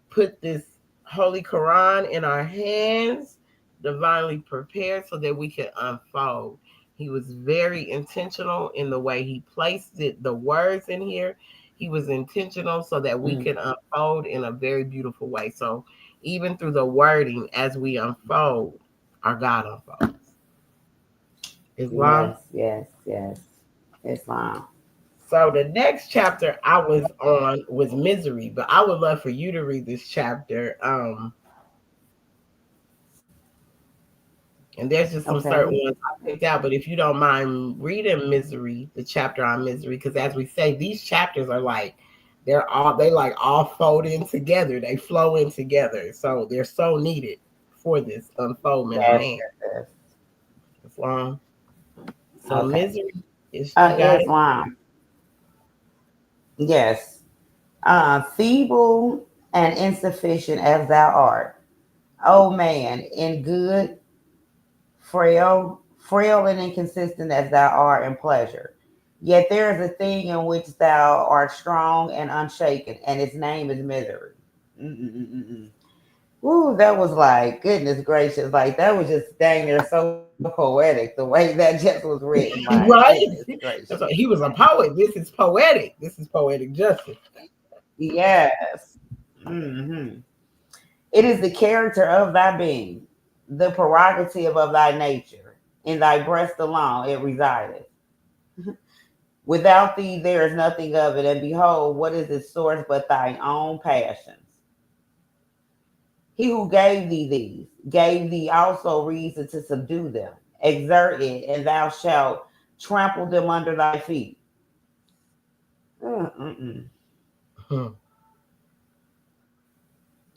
put this Holy Quran in our hands, divinely prepared so that we can unfold. He was very intentional in the way he placed it, the words in here. He was intentional so that we Mm, can unfold in a very beautiful way. So even through the wording, as we unfold, our God unfolds. Islam. yes, yes, yes. Islam. So the next chapter I was on was misery, but I would love for you to read this chapter. And there's just some certain Okay. ones I picked out, but if you don't mind reading misery, the chapter on misery, because as we say, these chapters are like they like all fold in together, they flow in together. So they're so needed for this unfoldment of Yes, man. yes, yes. Islam. So Okay. misery is you got it? Islam. Yes. Feeble and insufficient as thou art, O man, in good, frail and inconsistent as thou art in pleasure. Yet there is a thing in which thou art strong and unshaken, and its name is misery. Mm-mm-mm-mm. Ooh, that was like, goodness gracious. Like, that was just dang near so poetic. The way that just was written, like, goodness Right? gracious. That's what, he was a poet. This is poetic. This is poetic justice. Yes. Hmm. It is the character of thy being, the prerogative of thy nature. In thy breast alone it resideth. Without thee there is nothing of it, and behold, what is its source but thine own passions? He who gave thee these gave thee also reason to subdue them. Exert it, and thou shalt trample them under thy feet. Mm-mm-mm. Hmm.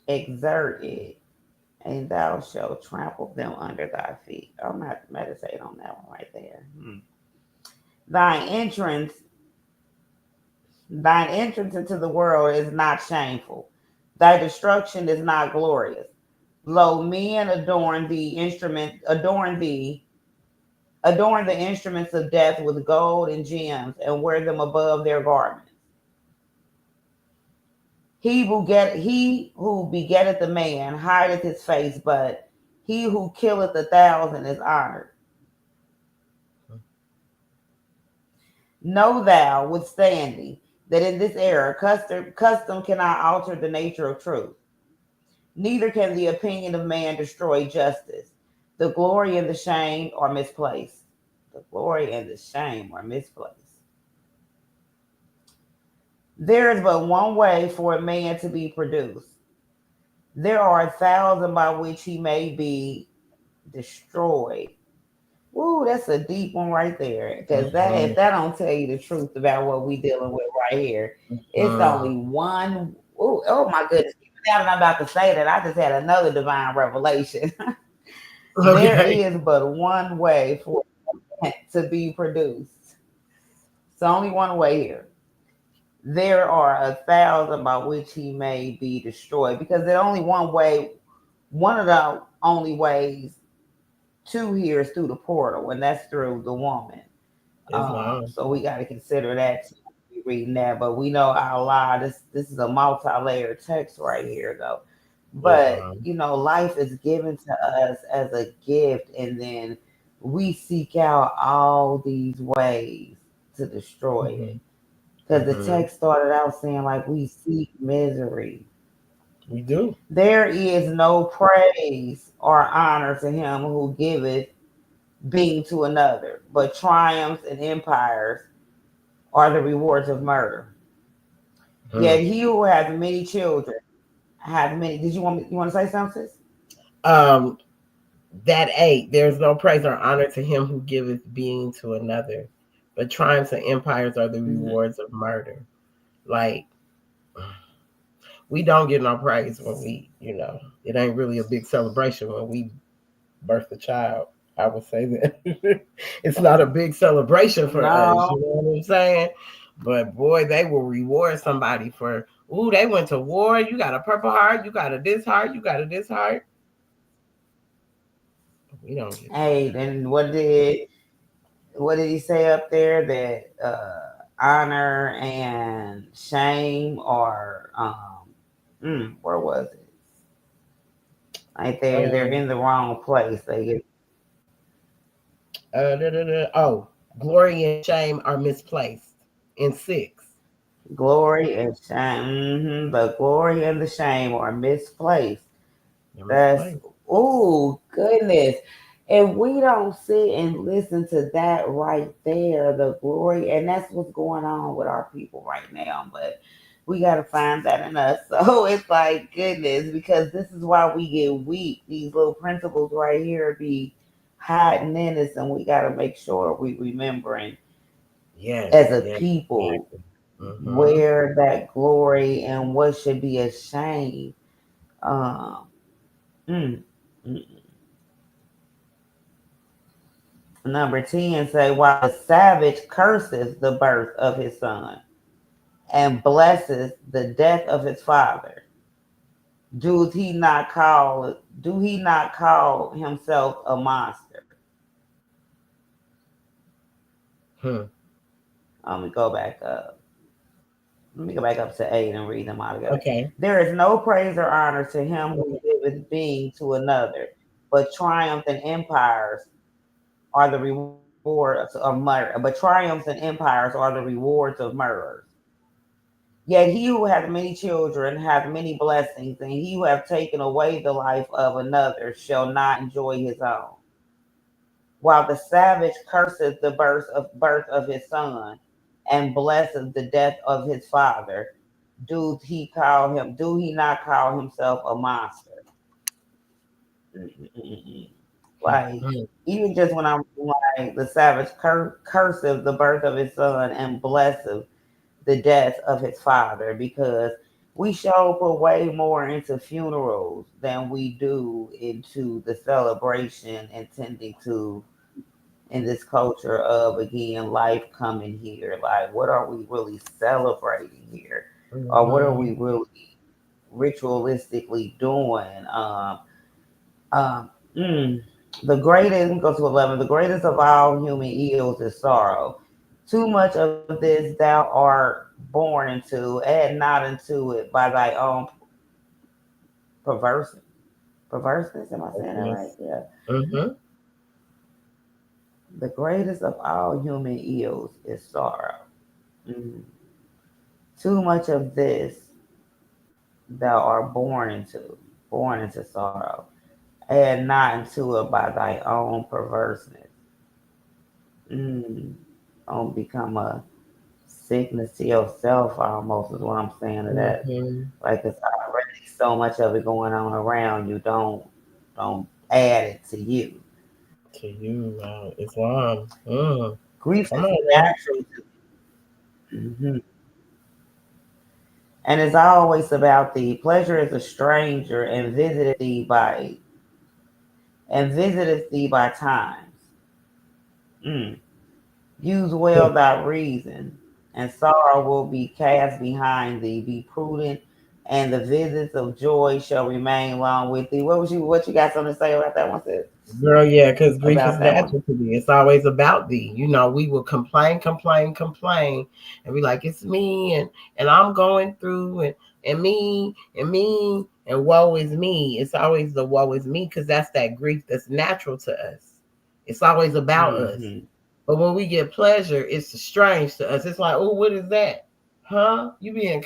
Exert it, and thou shalt trample them under thy feet. I'm gonna have to meditate on that one right there. Thine entrance, thine entrance into the world is not shameful. Thy destruction is not glorious. Lo, men adorn the instruments of death with gold and gems, and wear them above their garments. He who begetteth a man hideth his face, but he who killeth 1,000 is honored. Know thou, withstanding, that in this era custom cannot alter the nature of truth. Neither can the opinion of man destroy justice. The glory and the shame are misplaced. The glory and the shame are misplaced. There is but one way for a man to be produced. There are 1,000 by which he may be destroyed. Woo, that's a deep one right there. Because that if Mhm. that don't tell you the truth about what we dealing with right here, it's Mhm. only one. Ooh, oh my goodness. Now that I'm about to say that, I just had another divine revelation. There Okay. is but one way for it to be produced. It's only one way here. There are 1,000 by which he may be destroyed. Because there's only one way, one of the only ways to here is through the portal, and that's through the woman. Islam. So we got to consider that too when we reading that. But we know our law. This is a multi-layered text right here, though. But Islam. life is given to us as a gift, and then we seek out all these ways to destroy it. Mhm. Because the Mhm. text started out saying like we seek misery. We do. There is no praise or honor to him who giveth being to another, but triumphs and empires are the rewards of murder. Mhm. Yet he who has many children have many. Did you want to say something, sis? Um, that eight, there's no praise or honor to him who giveth being to another, but triumphs and empires are the Mhm. rewards of murder. Like we don't get no praise when it ain't really a big celebration when we birth a child. I would say that it's not a big celebration for us. No, You know what I'm saying? But boy, they will reward somebody for, ooh, they went to war. You got a purple heart. You got a this heart. You got a this heart. We don't get that. hey, then what did he say up there that honor and shame are where was it? Like they're Um, in the wrong place. They get Oh, glory and shame are misplaced. In 6. Glory and shame. The glory and the shame are misplaced. They're That's, misplaced. oh, goodness. If we don't sit and listen to that right there, the glory, and that's what's going on with our people right now. But we got to find that in us. So it's like, goodness, because this is why we get weak. These little principles right here be hiding in us, and we got to make sure we remembering Yes, as a yes, people exactly. Mm-hmm. where that glory and what should be a shame. Um, mm, mm. Number 10 say, while the savage curses the birth of his son and blesses the death of his father, do he not call himself a monster? Hmm. Let me go back up. Let me go back up to 8 and read them all together. Okay. There is no praise or honor to him who giveth being to another, but triumph and empires are the rewards of murder. But triumphs and empires are the rewards of murderers. Yet he who hath many children hath many blessings, and he who hath taken away the life of another shall not enjoy his own. While the savage curseth the birth of his son, and blesseth the death of his father, do he not call himself a monster? Mm-mm-mm. Like, Hmm. even just when I'm like the savage curseth the birth of his son and blesseth the death of his father, because we show put way more into funerals than we do into the celebration intending to in this culture of again life coming here. Like, what are we really celebrating here, or what are Mm-hmm. we really ritualistically doing? Um, mm, the greatest, let me go to 11. The greatest of all human ills is sorrow. Too much of this thou art born into, add not into it by thy own perverse, perverseness. Am I saying that right? Yes. Yeah. Mm-hmm. The greatest of all human ills is sorrow. Mm. Too much of this thou art born into sorrow. Add not into it by thy own perverseness. Mm. Don't become a sickness to yourself almost is what I'm saying to that. Mm-hmm. Like it's already so much of it going on around you. Don't add it to you. To you, Islam. Mm. Grief Come is on now. natural to and it's always about thee. Pleasure is a stranger and visiteth thee by times. Mm. Use well thy reason, and sorrow will be cast behind thee. Be prudent, and the visits of joy shall remain long with thee. What you got something to say about that one, sis? Girl, yeah, because grief is About that one? natural to me. It's always about thee. We will complain, complain, complain, and be like, it's me, and I'm going through, and woe is me. It's always the woe is me because that's that grief that's natural to us. It's always about us. Mm-hmm. But when we get pleasure, it's strange to us. It's like, oh, what is that? Huh? You being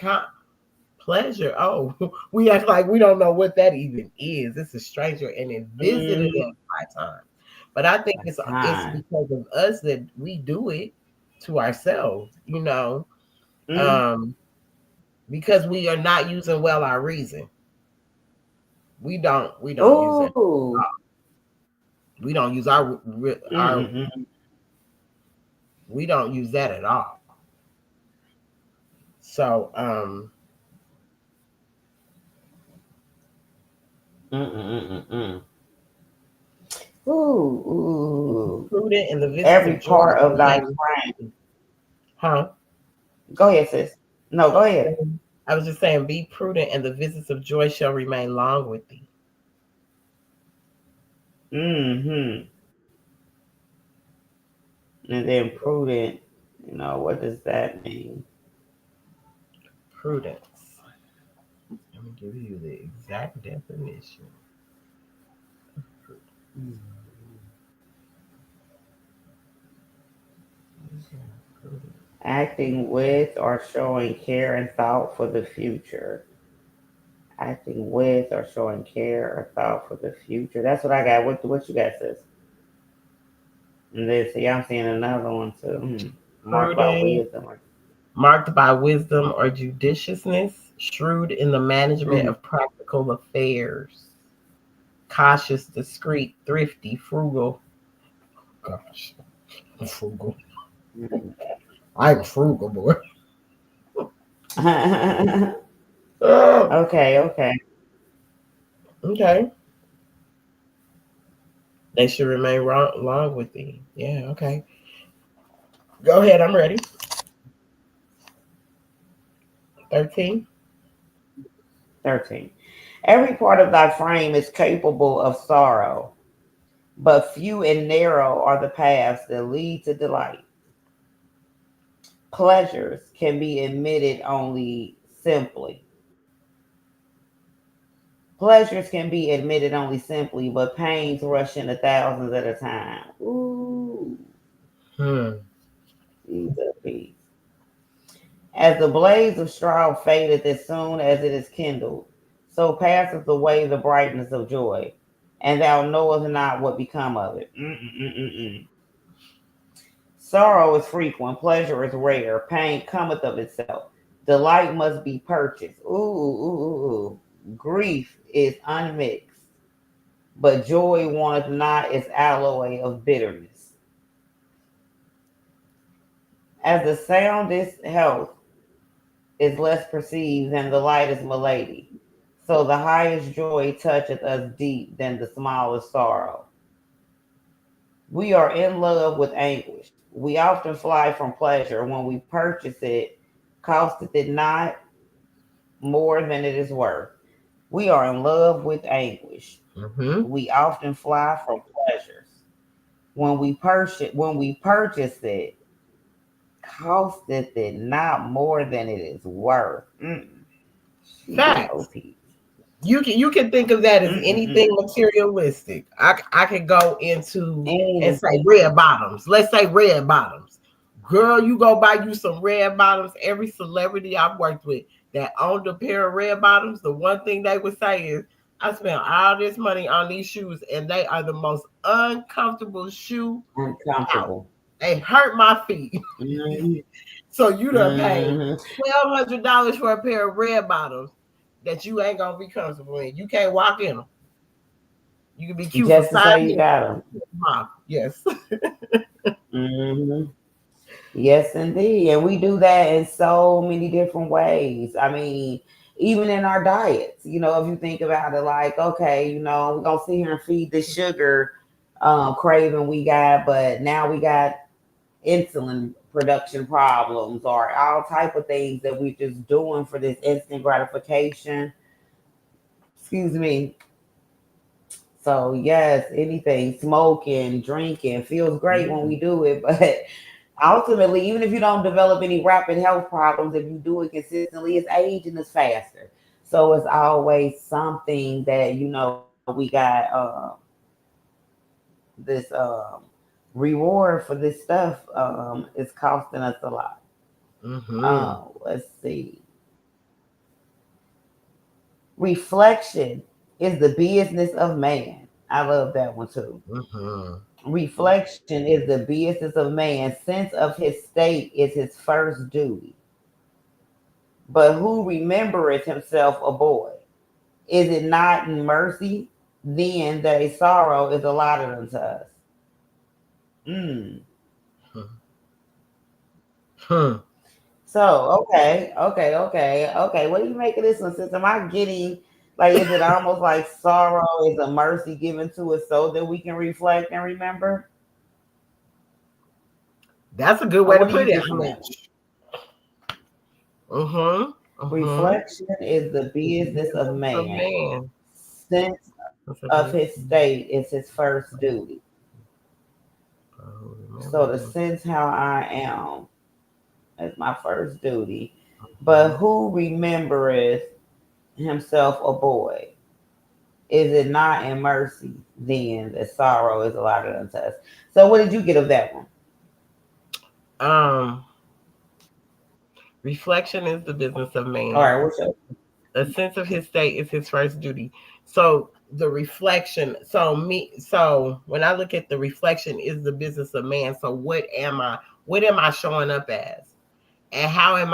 pleasure. Oh, we act like we don't know what that even is. It's a stranger and it visited Mm-hmm. us by time. But I think By it's time. because of us that we do it to ourselves, Mm-hmm. um, because we are not using well our reason. We don't use it. Ooh. We don't use our Mm-mm-mm. we don't use that at all. So Mm-mm-mm-mm. Ooh, ooh. prudent in the visits Every of joy part of thy remain. frame. Huh? Go ahead, sis. No, go ahead. I was just saying, be prudent, and the visits of joy shall remain long with thee. Mm-hmm. And then prudent, what does that mean? Prudence. Let me give you the exact definition. Mm. Acting with or showing care and thought for the future. Acting with or showing care or thought for the future. That's what I got. What you got, sis? And then see, I'm seeing another one too. Marked by Prudent, wisdom. marked by wisdom or judiciousness, shrewd in the management Mm, of practical affairs, cautious, discreet, thrifty, frugal. Gosh, I'm frugal. mm. I'm frugal, boy. Okay, okay. Okay. They should remain long with thee. Yeah, okay. Go ahead, I'm ready. 13. 13. Every part of thy frame is capable of sorrow, but few and narrow are the paths that lead to delight. Pleasures can be admitted only simply. Pleasures can be admitted only simply, but pains rush into thousands at a time. Ooh, Hmm. Jesus. As the blaze of straw fadeth as soon as it is kindled, so passeth away the brightness of joy, and thou knowest not what become of it. Mm-mm-mm-mm. Sorrow is frequent, pleasure is rare, pain cometh of itself. Delight must be purchased. Ooh. Grief is unmixed, but joy wanteth not its alloy of bitterness. As the soundest health is less perceived than the lightest malady, so the highest joy toucheth us deep than the smallest sorrow. We are in love with anguish. We often fly from pleasure when we purchase it, costeth it not more than it is worth. We are in love with anguish. Mm-hmm. We often fly from pleasures. When we purchase it, costeth it not more than it is worth. Jesus, Facts. OP. You can think of that as anything Mm-mm-mm. materialistic. I can go into and say Anything. red bottoms. Let's say red bottoms. Girl, you go buy you some red bottoms. Every celebrity I've worked with that owned a pair of red bottoms, the one thing they would say is, I spent all this money on these shoes and they are the most uncomfortable shoe out. Uncomfortable. They hurt my feet. Mm-hmm. So you done paid Mm-hmm. $1,200 for a pair of red bottoms that you ain't gonna be comfortable in. You can't walk in them. You can be cute for Just to 5 say you minutes. got them. Yes. Mm-hmm. Yes, indeed. And we do that in so many different ways. I mean, even in our diets, if you think about it, like, okay, we're going to sit here and feed the sugar craving we got, but now we got insulin production problems or all type of things that we're just doing for this instant gratification. Excuse me. So yes, anything, smoking, drinking feels great when we Mhm. do it, but ultimately, even if you don't develop any rapid health problems, if you do it consistently, it's aging is faster. So it's always something that we got this reward for this stuff is costing us a lot. Mhm. Let's see. Reflection is the business of man. I love that one too. Mhm. Reflection is the business of man. Sense of his state is his first duty. But who remembereth himself a boy? Is it not in mercy then that a sorrow is allotted unto us? Mm. Hmm. So, okay. What do you make of this one? Since am I getting like, is it almost like sorrow is a mercy given to us so that we can reflect and remember? That's a good Or way to what do you put it. get I from mean, that one? mhm. Mhm. Reflection is the business of Some man. man. Sense That's a of big. his state is his first duty. Oh, So to remember. sense how I am is my first duty. But who remembereth himself a boy? Is it not in mercy then that sorrow is allotted unto us? So what did you get of that one? Um, Reflection is the business of All man. right, what's your A sense of his state is his first duty. So the reflection, so when I look at the reflection is the business of man. So what am I showing up as? And how am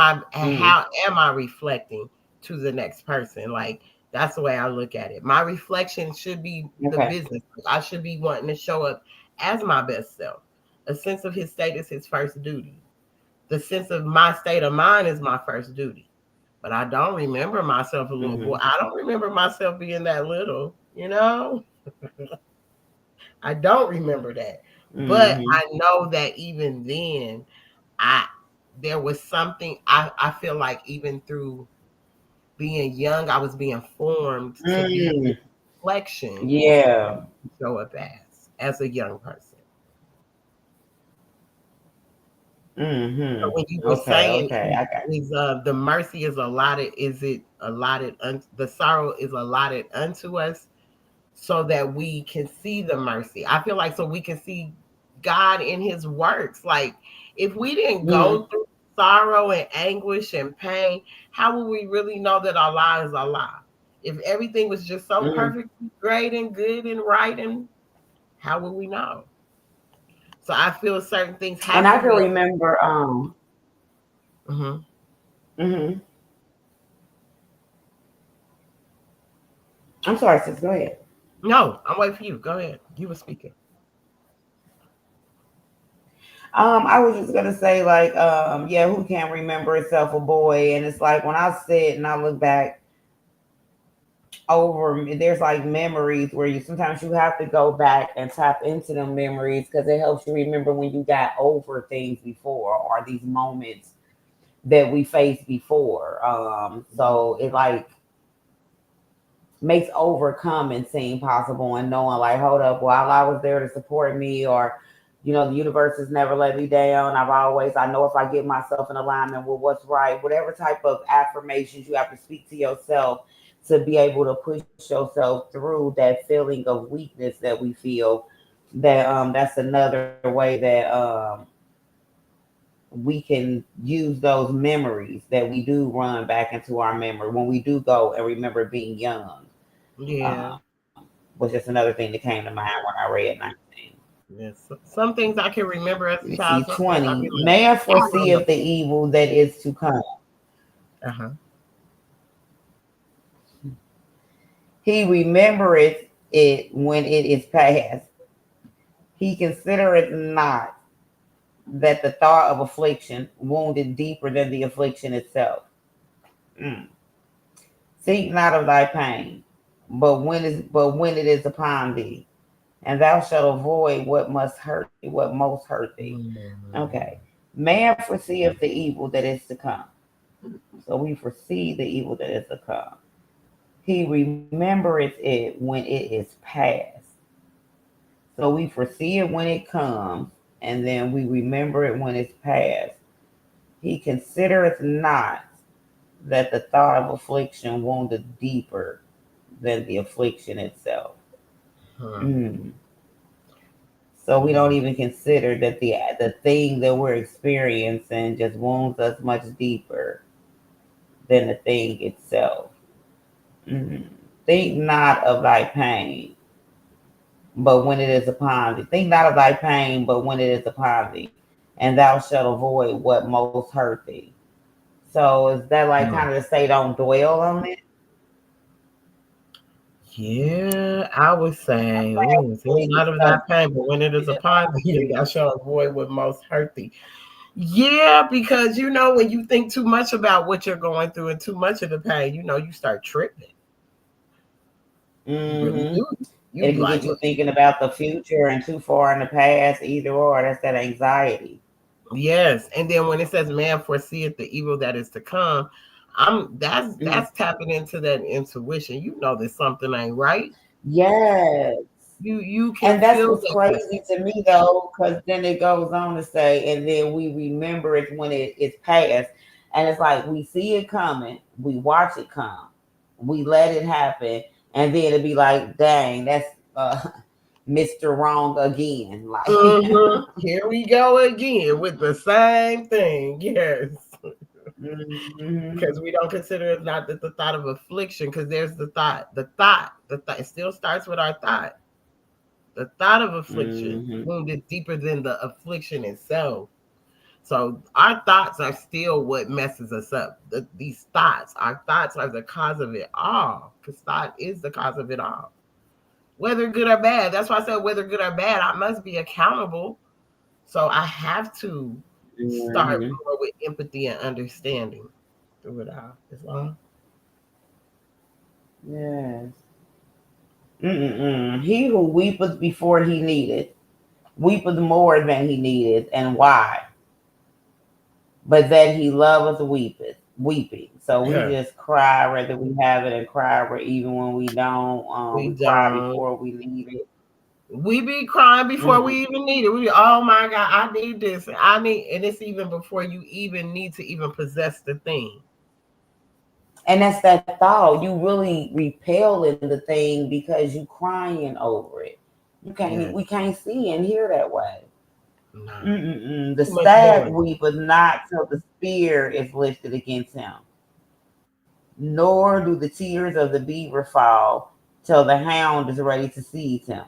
I reflecting to the next person? Like that's the way I look at it. My reflection should be the okay? business. I should be wanting to show up as my best self. A sense of his state is his first duty. The sense of my state of mind is my first duty. But I don't remember myself a little boy. Mm-hmm. I don't remember myself being that little, you know? I don't remember that. But Mm-hmm. I know that even then, I there was something I feel like even through being young, I was being formed to be the Mm, reflection yeah. to show up as a young person. So Mm-hmm. when you were Okay. saying Okay. I got is the mercy is allotted, is it allotted the sorrow is allotted unto us so that we can see the mercy. I feel like so we can see God in his works. Like if we didn't you. go through sorrow and anguish and pain, how would we really know that our lives are alive? If everything was just so Mm-hmm. perfectly great and good and right, and how would we know? So I feel certain things And have I to can be. remember. Mhm. Mm-hmm. I'm sorry, sis. Go ahead. No, I'm waiting for you. Go ahead. You were speaking. I was just gonna say, like, yeah, who can't remember itself a boy? And it's like when I sit and I look back over, there's like memories where you sometimes you have to go back and tap into them memories because it helps you remember when you got over things before or these moments that we faced before. So it like makes overcoming seem possible and knowing like, hold up, while I was there to support me, or the universe has never let me down. I know if I get myself in alignment with what's right, whatever type of affirmations you have to speak to yourself to be able to push yourself through that feeling of weakness that we feel. That's another way that we can use those memories that we do run back into our memory when we do go and remember being young. Yeah. Was just another thing that came to mind when I read 19. Yes. Some things I can remember as Let a me see, child. Some things I'll 20. be like, Man I don't foreseeth the evil that is to come. know. He remembereth it when it is past. He considereth not that the thought of affliction wounded deeper than the affliction itself. Mm. Think not of thy pain, but when it is upon thee, and thou shalt avoid what most hurt thee. Mm. Okay. Man foreseeth the evil that is to come. So we foresee the evil that is to come. He remembereth it when it is past. So we foresee it when it comes, and then we remember it when it's past. He considereth not that the thought of affliction wounded deeper than the affliction itself. Huh. Mm. So we don't Yeah. even consider that the thing that we're experiencing just wounds us much deeper than the thing itself. Mm. Think not of thy pain, but when it is upon thee. Think not of thy pain, but when it is upon thee, and thou shalt avoid what most hurt thee. So is that like Huh. kind of to say don't dwell on it? Yeah, I would say, oh, think Actually, not of because that pain, but when it is upon thee, thou shalt avoid what most hurt thee. Yeah, because when you think too much about what you're going through and too much of the pain, you start tripping. You really mm-hmm. do. You It be can like, get you thinking about the future and too far in the past, either or. That's that anxiety. yes. And then when it says man foreseeth the evil that is to come, Mm. that's tapping into that intuition. You know that something ain't right. Yes. You can And that's feel what's that. crazy to me though, because then it goes on to say, and then we remember it when it's past. And it's like we see it coming, we watch it come, we let it happen, and then it'd be like, dang, that's Mr. Wrong again. Like Here we go again with the same thing. Yes. Mm-hmm. Because we don't consider it not that the thought of affliction, because there's the thought, it still starts with our thought. The thought of affliction Mm-hmm. wounded deeper than the affliction itself. So our thoughts are still what messes us up. These thoughts, our thoughts are the cause of it all, because thought is the cause of it all. Whether good or bad. That's why I said whether good or bad, I must be accountable. So I have to start Mm-hmm. more with empathy and understanding through it all. Islam. Yes. Mm-mm-mm. He who weepeth before he needed, weepeth more than he needed, and why? But that he loveth weeping. So we Yeah. just cry whether we have it and cry even when we don't. We We cry don't. before we need it. We be crying before Mm-mm. we even need it. We be, oh my God, I need this. I need, and it's even before you even need to even possess the thing. And that's that thought. You really repelling the thing because you crying over it. You can't. Yeah. We can't see and hear that way. No. Mm-mm-mm. The Too much stag noise. weepeth not till the spear is lifted against him, nor do the tears of the beaver fall till the hound is ready to seize him.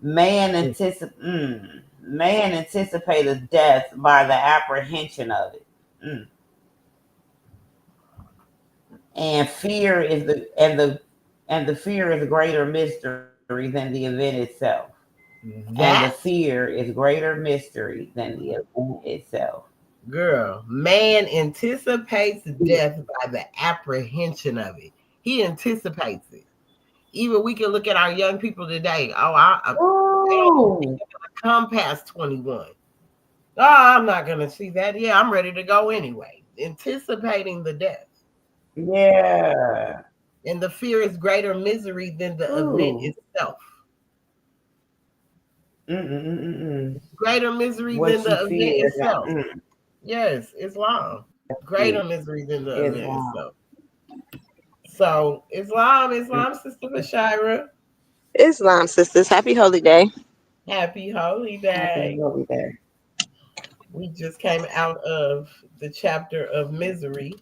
Man anticipateth death by the apprehension of it. Mm. And fear is the fear is a greater mystery than the event itself. And the That fear is greater mystery than the event itself. girl, man anticipates death by the apprehension of it. He anticipates it. Even we can look at our young people today. They don't even think Ooh, they're gonna come past 21. Oh, I'm not gonna see that. Yeah, I'm ready to go anyway. Anticipating the death. yeah. And the fear is greater misery than the event Ooh. itself. Mm-mm-mm-mm. Greater misery than What you the event fear is itself. Yes, Islam. Greater misery than the event Islam. itself. So Islam, Sister Bashira. Islam sisters, happy holy day. Happy Holy Happy Day. Holy Day. We just came out of the chapter of misery.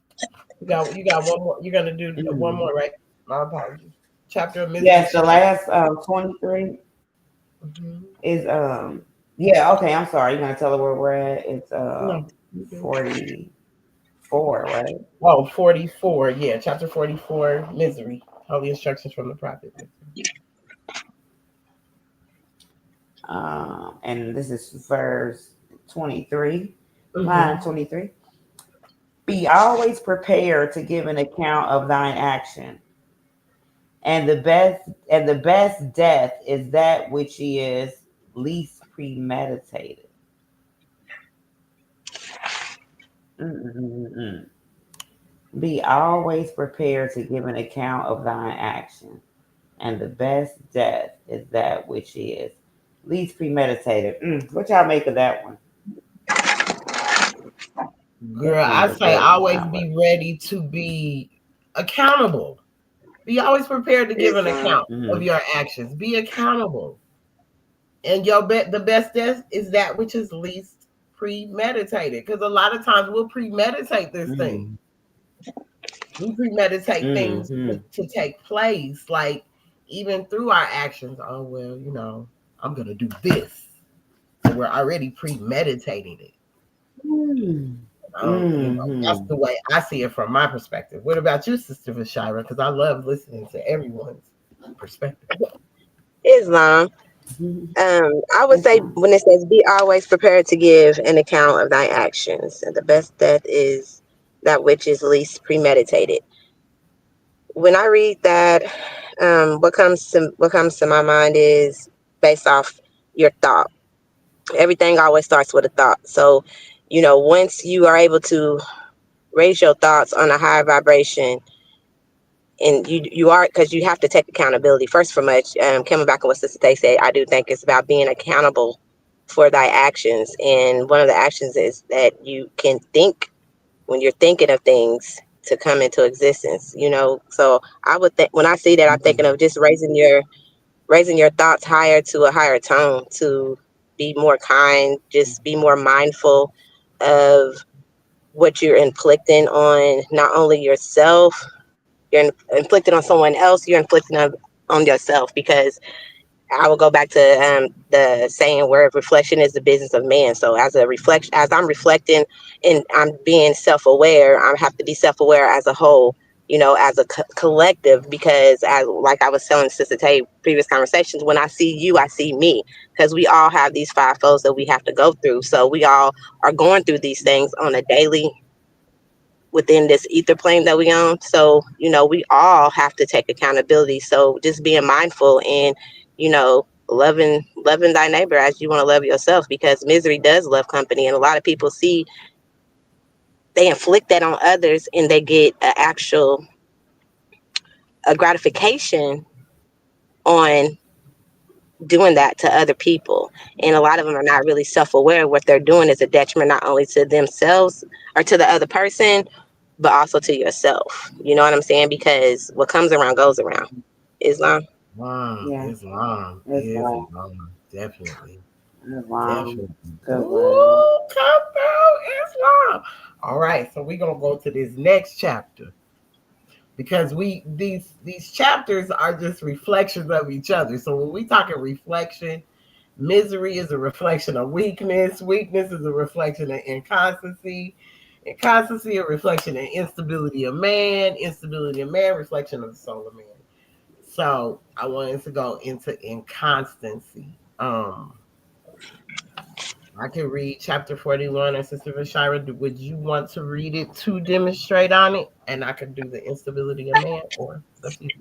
You got one more. You're gonna do one Mm. more, right? My apologies. Chapter of misery. Yes, the last 23 Mhm. is yeah, okay, I'm sorry. You're gonna tell her where we're at. It's No. You good. 44, right? Oh, 44. Yeah, chapter 44, misery. Holy instructions from the prophet. And this is verse 23, line Mm-hmm. 23. Be always prepared to give an account of thine action, and the best death is that which is least premeditated. Mm-mm-mm-mm. Be always prepared to give an account of thine action, and the best death is that which is least premeditated. What y'all make of that one? Girl, That I was a say good one. always be ready to be accountable. Be always prepared to give an Islam. account of Mm-hmm. your actions. Be accountable. And the best death is that which is least premeditated. Because a lot of times we'll premeditate this thing. Mm-hmm. We premeditate things Mm-hmm. to take place, like even through our actions. Oh well, I'm gonna do this. So we're already premeditating it. That's Mm-hmm. the way I see it from my perspective. What about you, Sister Vashira? Because I love listening to everyone's perspective. Islam. I would It's say when it says be always prepared to give an account of thy actions, and the best death is that which is least premeditated. When I read that, what comes to my mind is based off your thought. Everything always starts with a thought. So, once you are able to raise your thoughts on a higher vibration, and you are, because you have to take accountability first for much. Coming back on what Sister Tay said, I do think it's about being accountable for thy actions, and one of the actions is that you can think when you're thinking of things to come into existence. So I would think, when I see that, I'm thinking of just raising your thoughts higher to a higher tone, to be more kind, just be more mindful of what you're inflicting on not only yourself, you're inflicting on someone else, you're inflicting on yourself, because I will go back to the saying where reflection is the business of man. So as I'm reflecting and I'm being self-aware, I have to be self-aware as a whole, as a collective, because as like I was telling Sister Tay previous conversations, when I see you, I see me, because we all have these five folds that we have to go through. So we all are going through these things on a daily within this ether plane that we own. So, we all have to take accountability. So just being mindful and, loving thy neighbor as you want to love yourself, because misery does love company. And a lot of people they inflict that on others, and they get a gratification on doing that to other people. And a lot of them are not really self-aware. What they're doing is a detriment not only to themselves or to the other person, but also to yourself. You know what I'm saying? Because what comes around goes around. Islam. Wow, Yeah, it's long. Islam, definitely. It's long. Definitely. Good word. Ooh, come through Islam. All right, so we're gonna go to this next chapter, because these chapters are just reflections of each other. So when we talking reflection, misery is a reflection of weakness. Weakness is a reflection of inconstancy. Inconstancy a reflection of instability of man. Instability of man, reflection of the soul of man. So I wanted to go into inconstancy. I can read chapter 41, and Sister Vashira, would you want to read it to demonstrate on it? And I could do the instability of man, or it's up to you.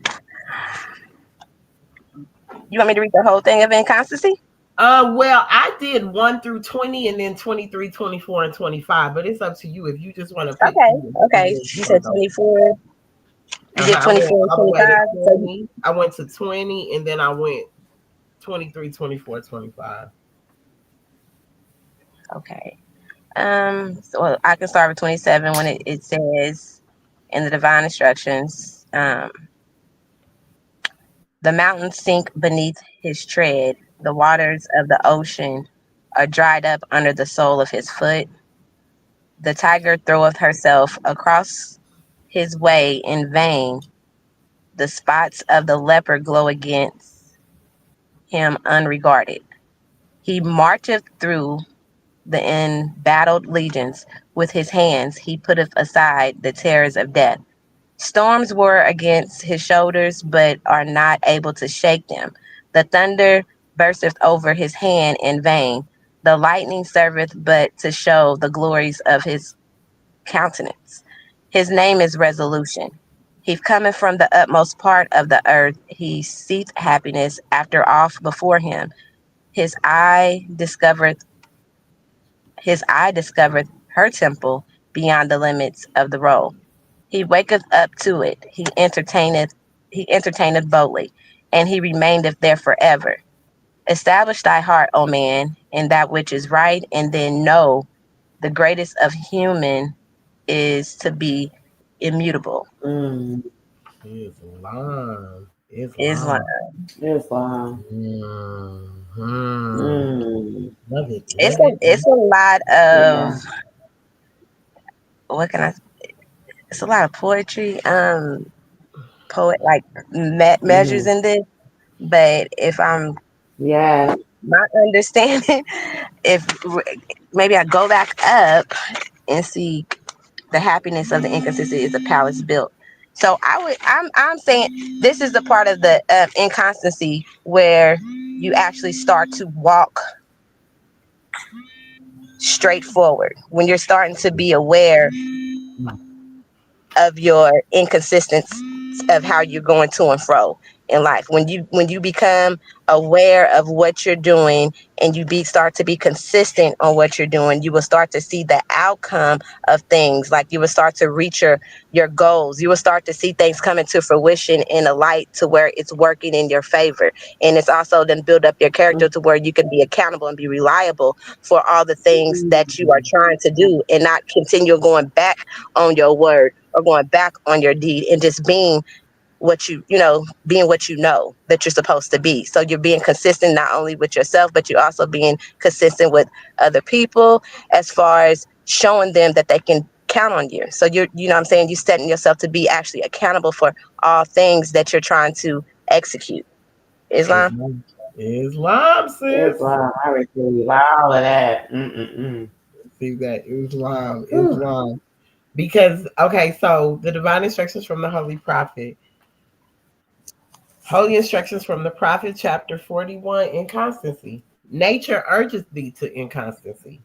You want me to read the whole thing of inconstancy? Well, I did 1 through 20 and then 23, 24, and 25, but it's up to you if you just want to pick Okay. who Okay. you You want said to go. 24. You did I went 24 and all the way to 25. So 20. I went to 20, and then I went 23, 24, 25. okay. So I can start with 27 when it says in the divine instructions, the mountains sink beneath his tread, the waters of the ocean are dried up under the sole of his foot. The tiger throweth herself across his way in vain. The spots of the leopard glow against him unregarded. He marcheth through the embattled legions. With his hands he putteth aside the terrors of death. Storms war against his shoulders, but are not able to shake them. The thunder bursteth over his hand in vain. The lightning serveth but to show the glories of his countenance. His name is resolution. He cometh from the utmost part of the earth. He seeth happiness after off before him. His eye discovereth his eye discovereth her temple beyond the limits of the road. He waketh up to it. He entertaineth boldly, and he remaineth there forever. Establish thy heart, O man, in that which is right, and then know the greatest of human is to be immutable. Islam. Islam. Islam. It's long. Hmm. Mm. Love it. It's Love a it. it's a lot of Yeah. what can I? It's a lot of poetry, poet like measures Mm. in this. But if I'm Yeah. not understanding, if maybe I go back up and see the happiness of the inconsistency is a palace built. So I'm saying this is the part of the inconstancy where you actually start to walk straight forward when you're starting to be aware of your inconsistency of how you're going to and fro in life. When you become aware of what you're doing, and start to be consistent on what you're doing, you will start to see the outcome of things. Like you will start to reach your goals. You will start to see things coming to fruition in a light to where it's working in your favor. And it's also then build up your character to where you can be accountable and be reliable for all the things that you are trying to do, and not continue going back on your word or going back on your deed, and just being being what you know that you're supposed to be. So you're being consistent not only with yourself, but you're also being consistent with other people, as far as showing them that they can count on you. So you know what I'm saying, you setting yourself to be actually accountable for all things that you're trying to execute. Islam. Islam. Islam, sis. Islam. I receive all of that. Mm-mm-mm. See that? Islam. Whew. Islam. Because, okay, so the divine instructions from the Holy Prophet. Holy instructions from the Prophet, chapter 41, Inconstancy. Nature urges thee to inconstancy.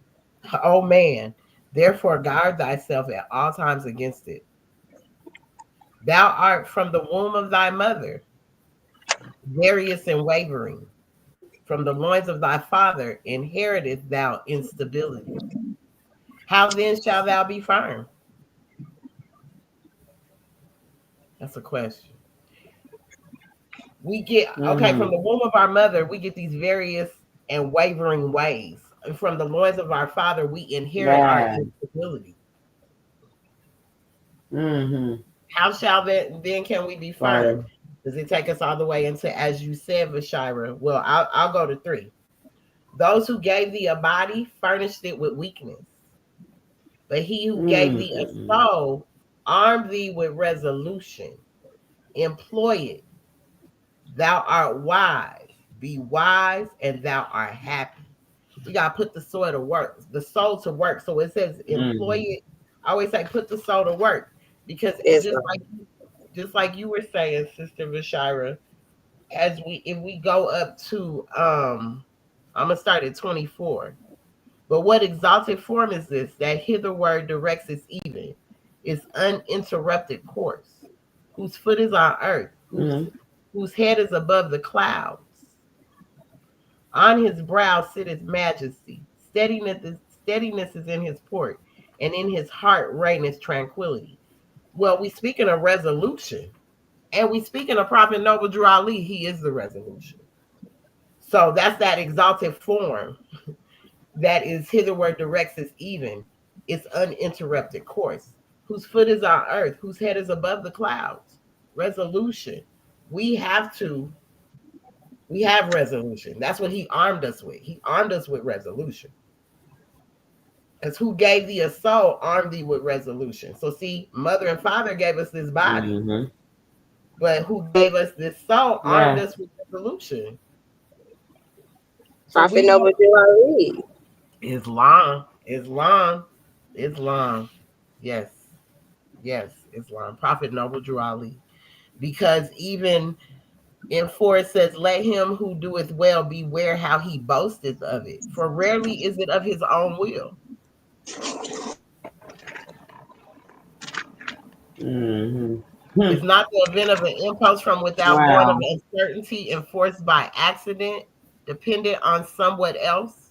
O man, therefore guard thyself at all times against it. Thou art from the womb of thy mother, various and wavering. From the loins of thy father inheritest thou instability. How then shalt thou be firm? That's a question. We get, okay, from Mm-hmm. the womb of our mother, we get these various and wavering ways. And from the loins of our father, we inherit our Yeah. instability. Mm-hmm. How shall then can we be firm? Right. Does it take us all the way into, as you said, Vashira? Well, I'll go to 3. Those who gave thee a body furnished it with weakness, but he who gave thee a Mm-mm. soul armed thee with resolution. Employ it. Thou art wise. Be wise, and thou art happy. We gotta put the soul to work, the soul to work. So it says employ Mm-hmm. it. I always say put the soul to work because Islam. just like you were saying, Sister Vashira, as we if we go up to I'm gonna start at 24. But what exalted form is this that hitherward directs its even, its uninterrupted course, whose foot is on earth, Mm-hmm. whose head is above the clouds. On his brow sitteth majesty. Steadiness is in his port, and in his heart reigneth tranquility. Well, we speaking of resolution, and we speaking of Prophet Noble Drew Ali. He is the resolution. So that's that exalted form that is hitherward directs its even, its uninterrupted course, whose foot is on earth, whose head is above the clouds. Resolution. We have to, we have resolution. That's what he armed us with. He armed us with resolution. Because who gave thee a soul armed thee with resolution. So see, mother and father gave us this body, Mm-hmm. but who gave us this soul armed Yeah. us with resolution. So Prophet we Noble Drew Ali. Islam, Islam, Islam. Yes, yes, Islam. Prophet Noble Drew Ali. Because even in 4 it says, let him who doeth well beware how he boasteth of it. For rarely is it of his own will. Mm-hmm. It's not the event of an impulse from without, born of Wow. uncertainty, enforced by accident, dependent on somewhat else.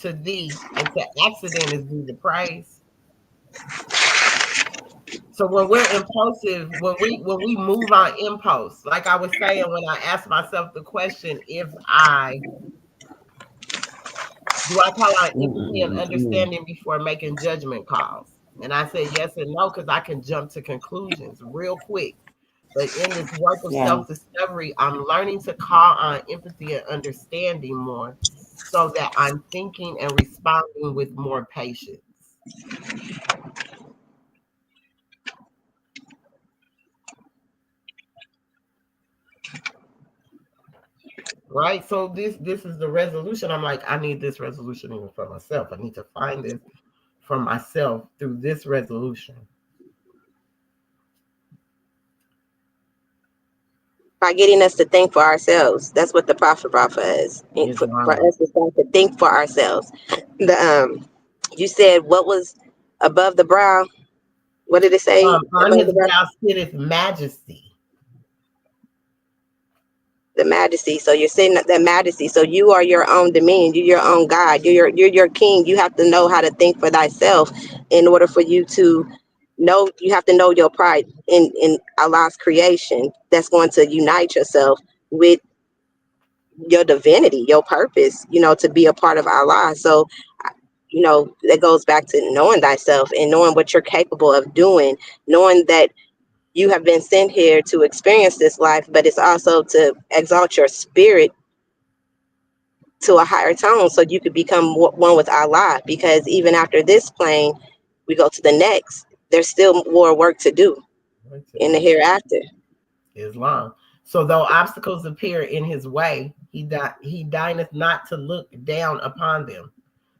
To thee and to accident is due the praise. So when we're impulsive, when we move on impulse, like I was saying when I asked myself the question, if I do I call on empathy and Mm-mm-mm-mm. understanding before making judgment calls? And I said yes and no because I can jump to conclusions real quick. But in this work of Yeah. self-discovery, I'm learning to call on empathy and understanding more so that I'm thinking and responding with more patience. Right? So this is the resolution. I'm like, I need this resolution even for myself. I need to find this for myself through this resolution. By getting us to think for ourselves. That's what the prophet brought for us. For Islam. us to start to think for ourselves. The you said what was above the brow? What did it say? On Above the his brow? brow sitteth majesty. The majesty. So you're sitting at that majesty. So you are your own dominion. You're your own God. You're your king. You have to know how to think for thyself in order for you to know. You have to know your pride in Allah's creation. That's going to unite yourself with your divinity, your purpose. To be a part of Allah. So that goes back to knowing thyself and knowing what you're capable of doing, knowing that you have been sent here to experience this life, but it's also to exalt your spirit to a higher tone so you could become one with Allah. Because even after this plane, we go to the next. there's still more work to do What to in the do? hereafter. Islam. So though obstacles appear in his way, he deigneth not to look down upon them.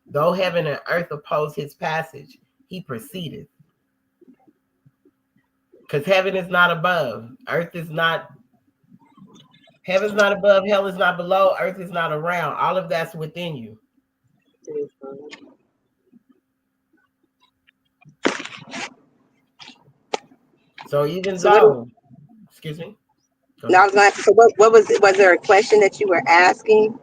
Though heaven and earth oppose his passage, he proceedeth. Because heaven is not above, earth is not, heaven's not above, hell is not below, earth is not around. All of that's within you. So even So what? though, excuse me, go Now I ahead. was going to ask. So what was it? Was there a question that you were asking?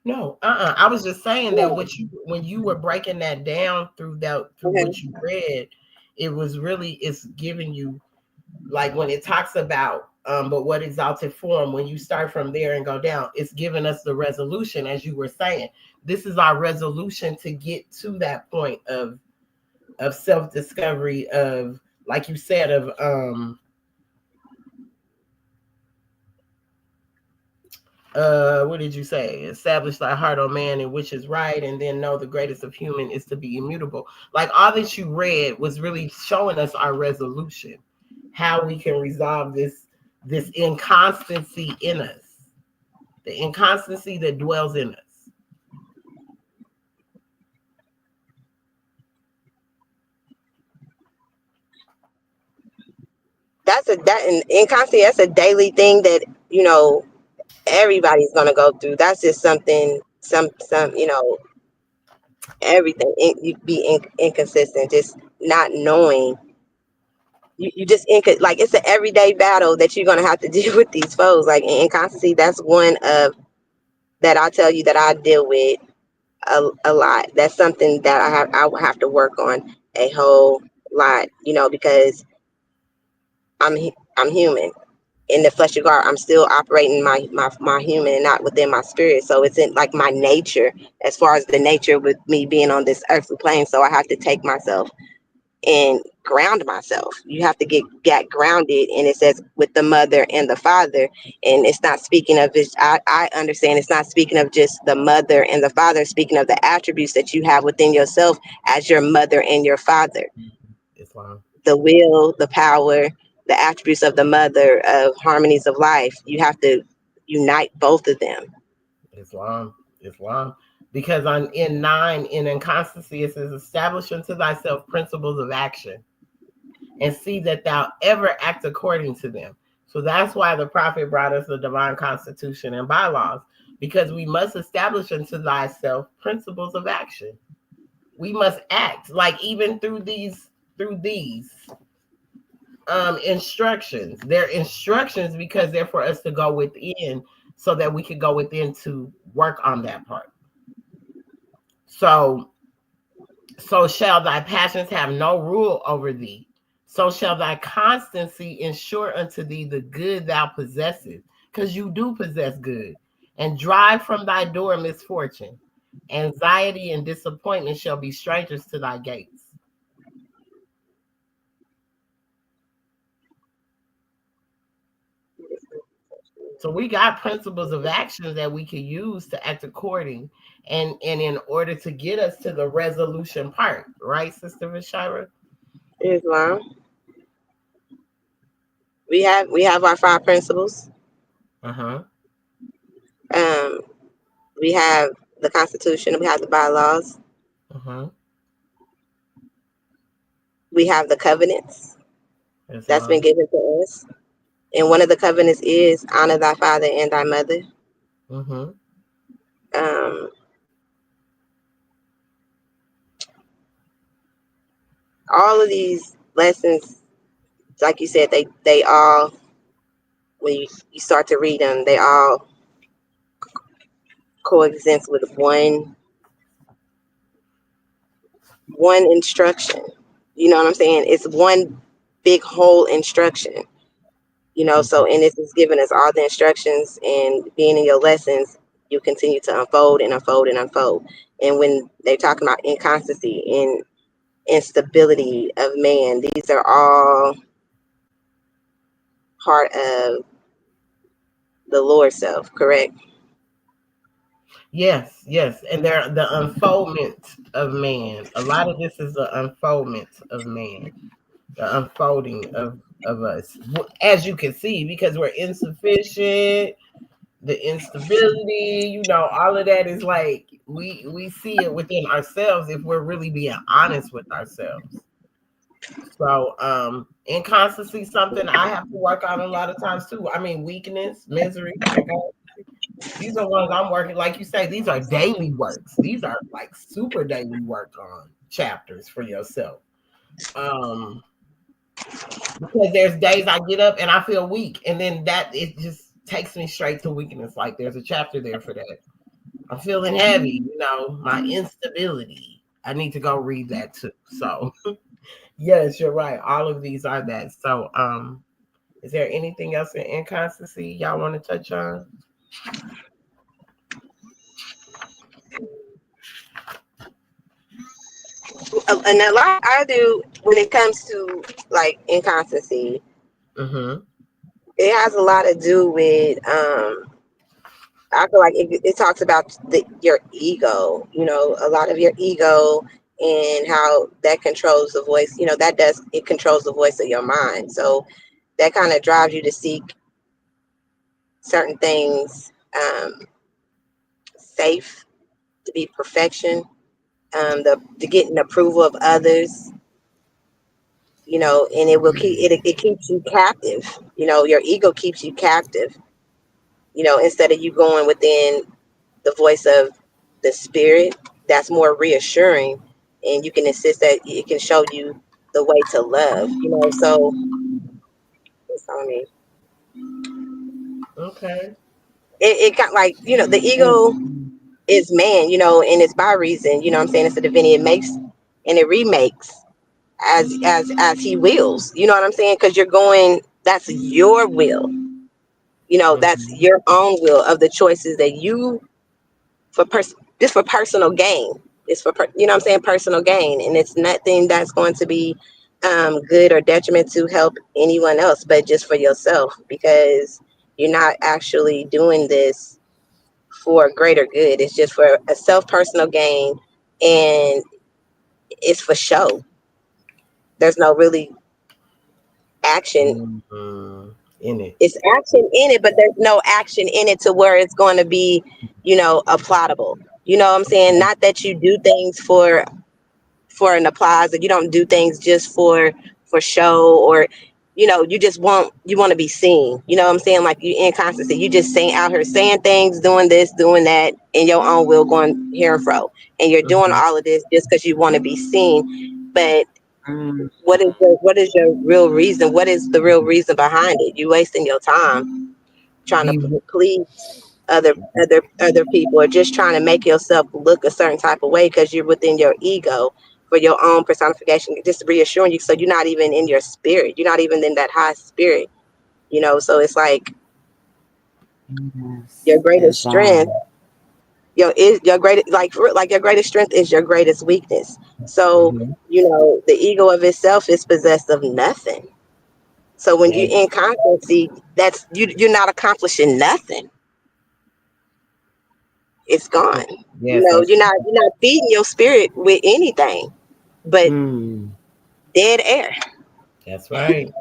No, I was just saying that what you when you were breaking that down through Okay. what you read, it was really it's giving you like when it talks about but what exalted form, when you start from there and go down, it's giving us the resolution, as you were saying. This is our resolution to get to that point of self-discovery, of like you said, of what did you say? Establish thy heart, O man, in which is right, and then know the greatest of human is to be immutable. Like all that you read was really showing us our resolution, how we can resolve this inconstancy in us, the inconstancy that dwells in us. That inconstancy. That's a daily thing that everybody's gonna go through. That's just something. Some everything. You be inconsistent, just not knowing. You just like it's an everyday battle that you're gonna have to deal with these foes. Like inconstancy, that's one of that I tell you that I deal with a lot. That's something that I will have to work on a whole lot. Because I'm human. In the fleshy guard, I'm still operating my human and not within my spirit. So it's in like my nature, as far as the nature with me being on this earthly plane. So I have to take myself and ground myself. You have to get grounded. And it says with the mother and the father. And it's not speaking of this. I understand it's not speaking of just the mother and the father, speaking of the attributes that you have within yourself as your mother and your father. Islam. The will, the power, the attributes of the mother, of harmonies of life. You have to unite both of them. Islam. Because on in 9, in inconstancy, it says, establish unto thyself principles of action and see that thou ever act according to them. So that's why the prophet brought us the divine constitution and bylaws, because we must establish unto thyself principles of action. We must act like even through these instructions. They're instructions because they're for us to go within, so that we can go within to work on that part. So so shall thy passions have no rule over thee. So shall thy constancy ensure unto thee the good thou possessest, because you do possess good, and drive from thy door misfortune. Anxiety and disappointment shall be strangers to thy gates. So we got principles of actions that we can use to act according, and in order to get us to the resolution part, right, Sister Vishira? Islam. We have our 5 principles. Uh-huh. Um, we have the Constitution. We have the bylaws. Uh-huh. We have the covenants that's been Islam. given to us. And one of the covenants is honor thy father and thy mother. Uh-huh. Um, all of these lessons, like you said, they all, when you start to read them, they all coexist with one instruction. You know what I'm saying? It's one big whole instruction. So and this is giving us all the instructions, and being in your lessons, you continue to unfold and unfold and unfold. And when they're talking about inconstancy and instability of man, these are all part of the Lord self, correct? Yes, yes. And they're the unfoldment of man. A lot of this is the unfoldment of man, the unfolding of us. As you can see, because we're insufficient, the instability, all of that is like we see it within ourselves if we're really being honest with ourselves. So inconstancy something I have to work on a lot of times too. I mean weakness, misery, okay. These are ones I'm working, like you say, these are daily works. These are like super daily work on chapters for yourself. Um, because there's days I get up and I feel weak, and then that it just takes me straight to weakness. Like there's a chapter there for that. I'm feeling heavy, my instability. I need to go read that too. So yes, you're right. All of these are that. So is there anything else in inconstancy y'all want to touch on? And a lot I do when it comes to like inconstancy, Mm-hmm. it has a lot to do with I feel like it talks about your ego, a lot of your ego and how that controls the voice, it controls the voice of your mind. So that kind of drives you to seek certain things safe, to be perfection, to get an approval of others, and it will it keeps you captive. Your ego keeps you captive, instead of you going within the voice of the spirit that's more reassuring, and you can insist that it can show you the way to love, so it's on me. Okay. It got like, the ego is man, and it's by reason, what I'm saying, it's a divinity. It makes and it remakes as he wills, you know what I'm saying, because you're going, that's your will, that's Mm-hmm. your own will of the choices that you just for personal gain. It's for what I'm saying, personal gain, and it's nothing that's going to be good or detriment to help anyone else, but just for yourself, because you're not actually doing this for greater good. It's just for a self personal gain, and it's for show. There's no really action. Mm-hmm. In it. It's action in it, but there's no action in it to where it's going to be, applaudable. You know what I'm saying? Not that you do things for an applause, and you don't do things just for show, or you want to be seen. You know what I'm saying? Like, you inconstancy, you just saying out here saying things, doing this, doing that, in your own will, going here and fro, and you're doing Mm-hmm. all of this just because you want to be seen. But Mm. what is your real reason? What is the real reason behind it? You wasting your time trying to Be please other people, or just trying to make yourself look a certain type of way because you're within your ego for your own personification, just reassuring you, so you're not even in your spirit, you're not even in that high spirit, so it's like your Yes, greatest it's strength, your greatest, like your greatest strength is your greatest weakness. So Mhm. the ego of itself is possessed of nothing. So when you Yes, in constancy, that's you're not accomplishing nothing. It's gone. yes, that's You're not feeding your spirit with anything but mm, dead air. that's right.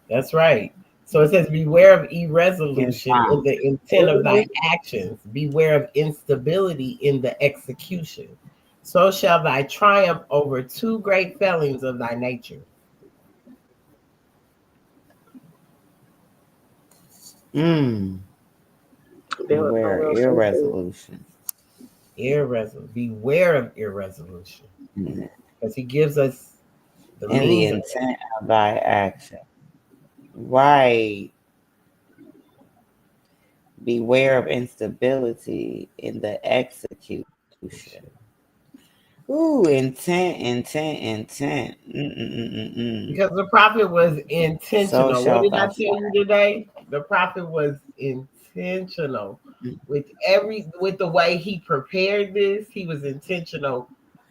That's right. So it says, beware of it's irresolution in the intent of thy Mhm. actions. Beware of instability in the execution. So shall thy triumph over two great failings of thy nature. mm. Build a Beware will something. irresolution. Beware of irresolution. Mm. Because he gives us the And the means of intent of thy action. Right. Beware of instability in the execution. Ooh, intent. Mm-mm-mm-mm-mm. because the prophet was So intentional. What shall did I thy tell you today? The prophet was intentional with the way he prepared this. He was intentional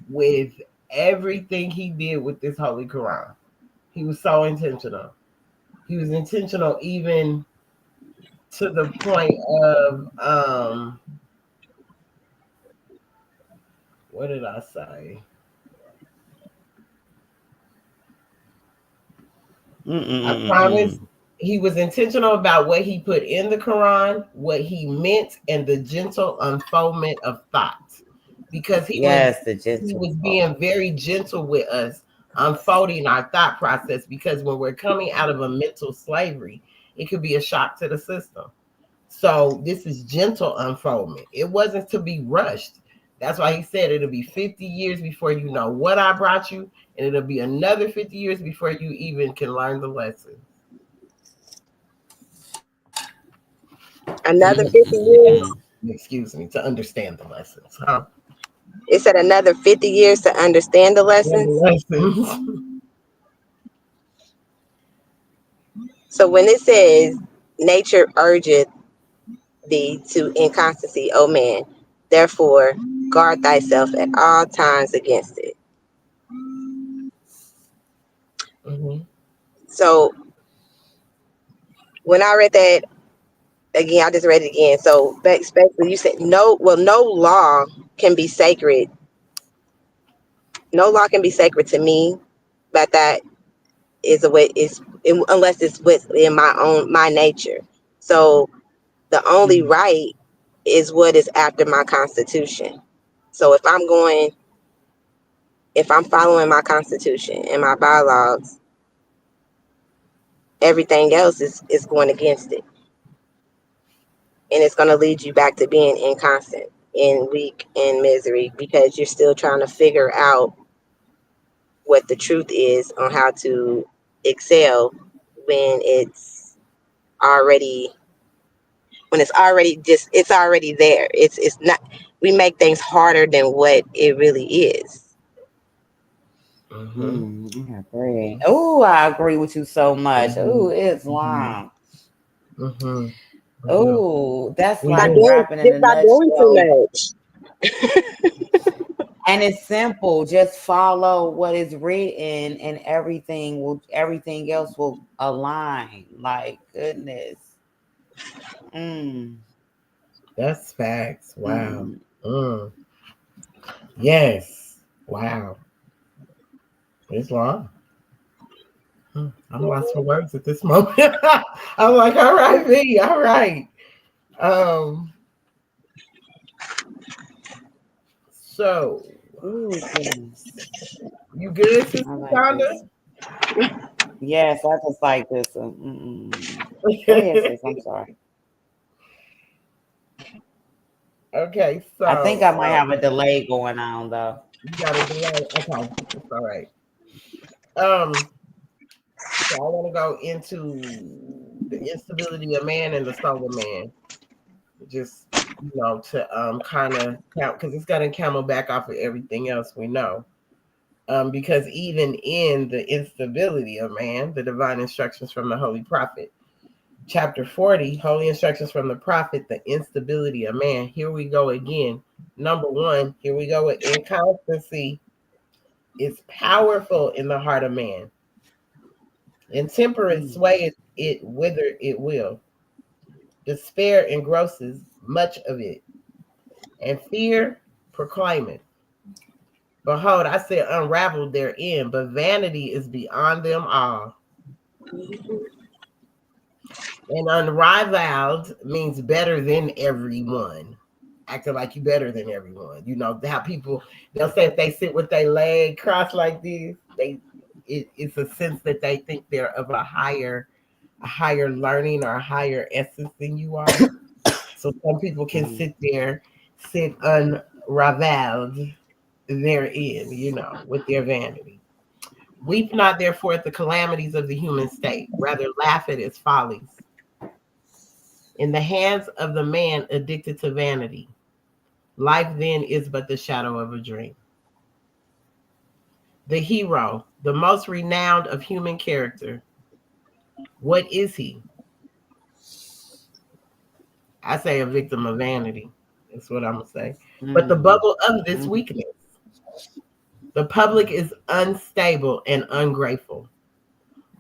with everything he did with this holy Quran. He was so intentional. He was intentional even to the point of What did I say? I promise he was intentional about what he put in the Quran, what he meant, and the gentle unfoldment of thought. Because Yes, the he gentle was part. being very gentle with us, unfolding our thought process. Because when we're coming out of a mental slavery, it could be a shock to the system. So this is gentle unfoldment. It wasn't to be rushed. That's why he said it'll be 50 years before you know what I brought you, and it'll be another 50 years before you even can learn the lesson. Another 50 years. Excuse me, to understand the lessons, huh? It said another 50 years to understand the And the lessons. lessons. So when it says nature urgeth thee to inconstancy, O man, therefore guard thyself at all times against it. Mm-hmm. So when I read that again, I just read it again. So basically, you said no. Well, no law can be sacred. No law can be sacred to me, but that is a way is unless it's within my nature. So the only right is what is after my constitution. So if I'm following my constitution and my bylaws, everything else is going against it. And it's going to lead you back to being inconstant and weak and misery because you're still trying to figure out what the truth is on how to excel when already it's already there. It's not, we make things harder than what it really is. Mm-hmm. I agree. Oh, I agree with you so much. Oh, it's Mm-hmm. long. Mm-hmm. Mm-hmm. Oh, that's We By like do. doing rapping in just a by doing too nutshell. much. And it's simple. Just follow what is written and everything else will align. Like goodness. Mm, That's facts. Wow. mm. Mm. Yes. Wow. It's long. I'm lost for words at this moment. I'm like, all right, me, all right. Um, so Ooh, goodness. you good, Sister I like Shonda? this. Yes, I just like this. Go ahead, sis. I'm sorry. Okay, I think so I might have a delay going on though. you got a delay. Okay, it's all right. Um, so I want to go into the instability of man and the soul of man. Just to kind of count because it's gonna camel back off of everything else we know. Because even in the instability of man, the divine instructions from the Holy Prophet, chapter 40, Holy Instructions from the Prophet, the instability of man. Here we go again. Number one, here we go with inconstancy is powerful in the heart of man. Intemperate Mm, swayeth it whither it will. Despair engrosses much of it, and fear proclaimeth. Behold, I said unraveled therein, but vanity is beyond them all. And unrivaled means better than everyone. Acting like you better than everyone. You know how people they'll say if they sit with their leg crossed like this, it's a sense that they think they're of a higher learning or a higher essence than you are. So some people can mm, sit unraveled therein, with their vanity. Weep not therefore at the calamities of the human state, rather laugh at its follies. In the hands of the man addicted to vanity, life then is but the shadow of a dream. The hero, the most renowned of human character, what is he? I say a victim of vanity. That's what I'm going to say. But the mm, bubble of this mm, weakness, the public is unstable and ungrateful.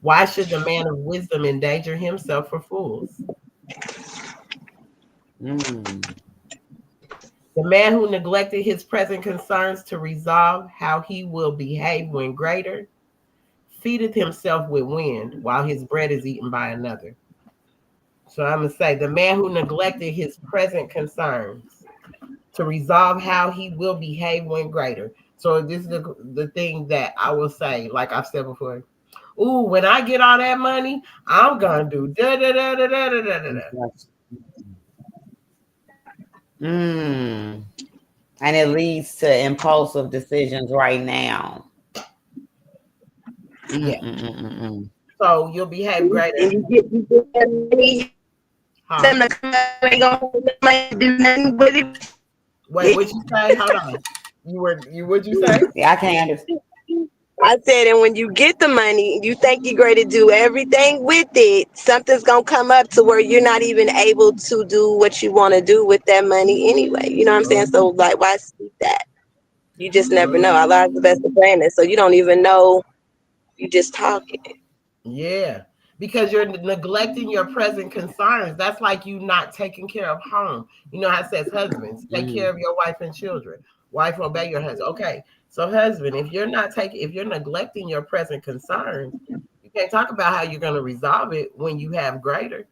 Why should the man of wisdom endanger himself for fools? mm. The man who neglected his present concerns to resolve how he will behave when greater feedeth himself with wind while his bread is eaten by another. So I'm going to say the man who neglected his present concerns to resolve how he will behave when greater. So this is the thing that I will say, like I've said before. Ooh, when I get all that money, I'm gonna do da da da da da da da da. Mm. And it leads to impulsive decisions right now. Yeah. Mm-mm-mm-mm-mm. So you'll behave greater. And you get that money, Huh? them to come up, ain't gonna hold that money to do nothing with it. Wait, what you say? Hold on. You what'd you say? Yeah, I can't understand. I said, and when you get the money, you think you're going to do everything with it. Something's going to come up to where you're not even able to do what you want to do with that money anyway. You know what I'm saying? So, like, why speak that? You just never know. Allah is the best of planners. So you don't even know. You just talking. Yeah, because you're neglecting your present concerns. That's like you not taking care of home. You know how it says husbands take care of your wife and children. Wife obey your husband. Okay, so husband, if you're neglecting your present concerns, you can't talk about how you're going to resolve it when you have greater,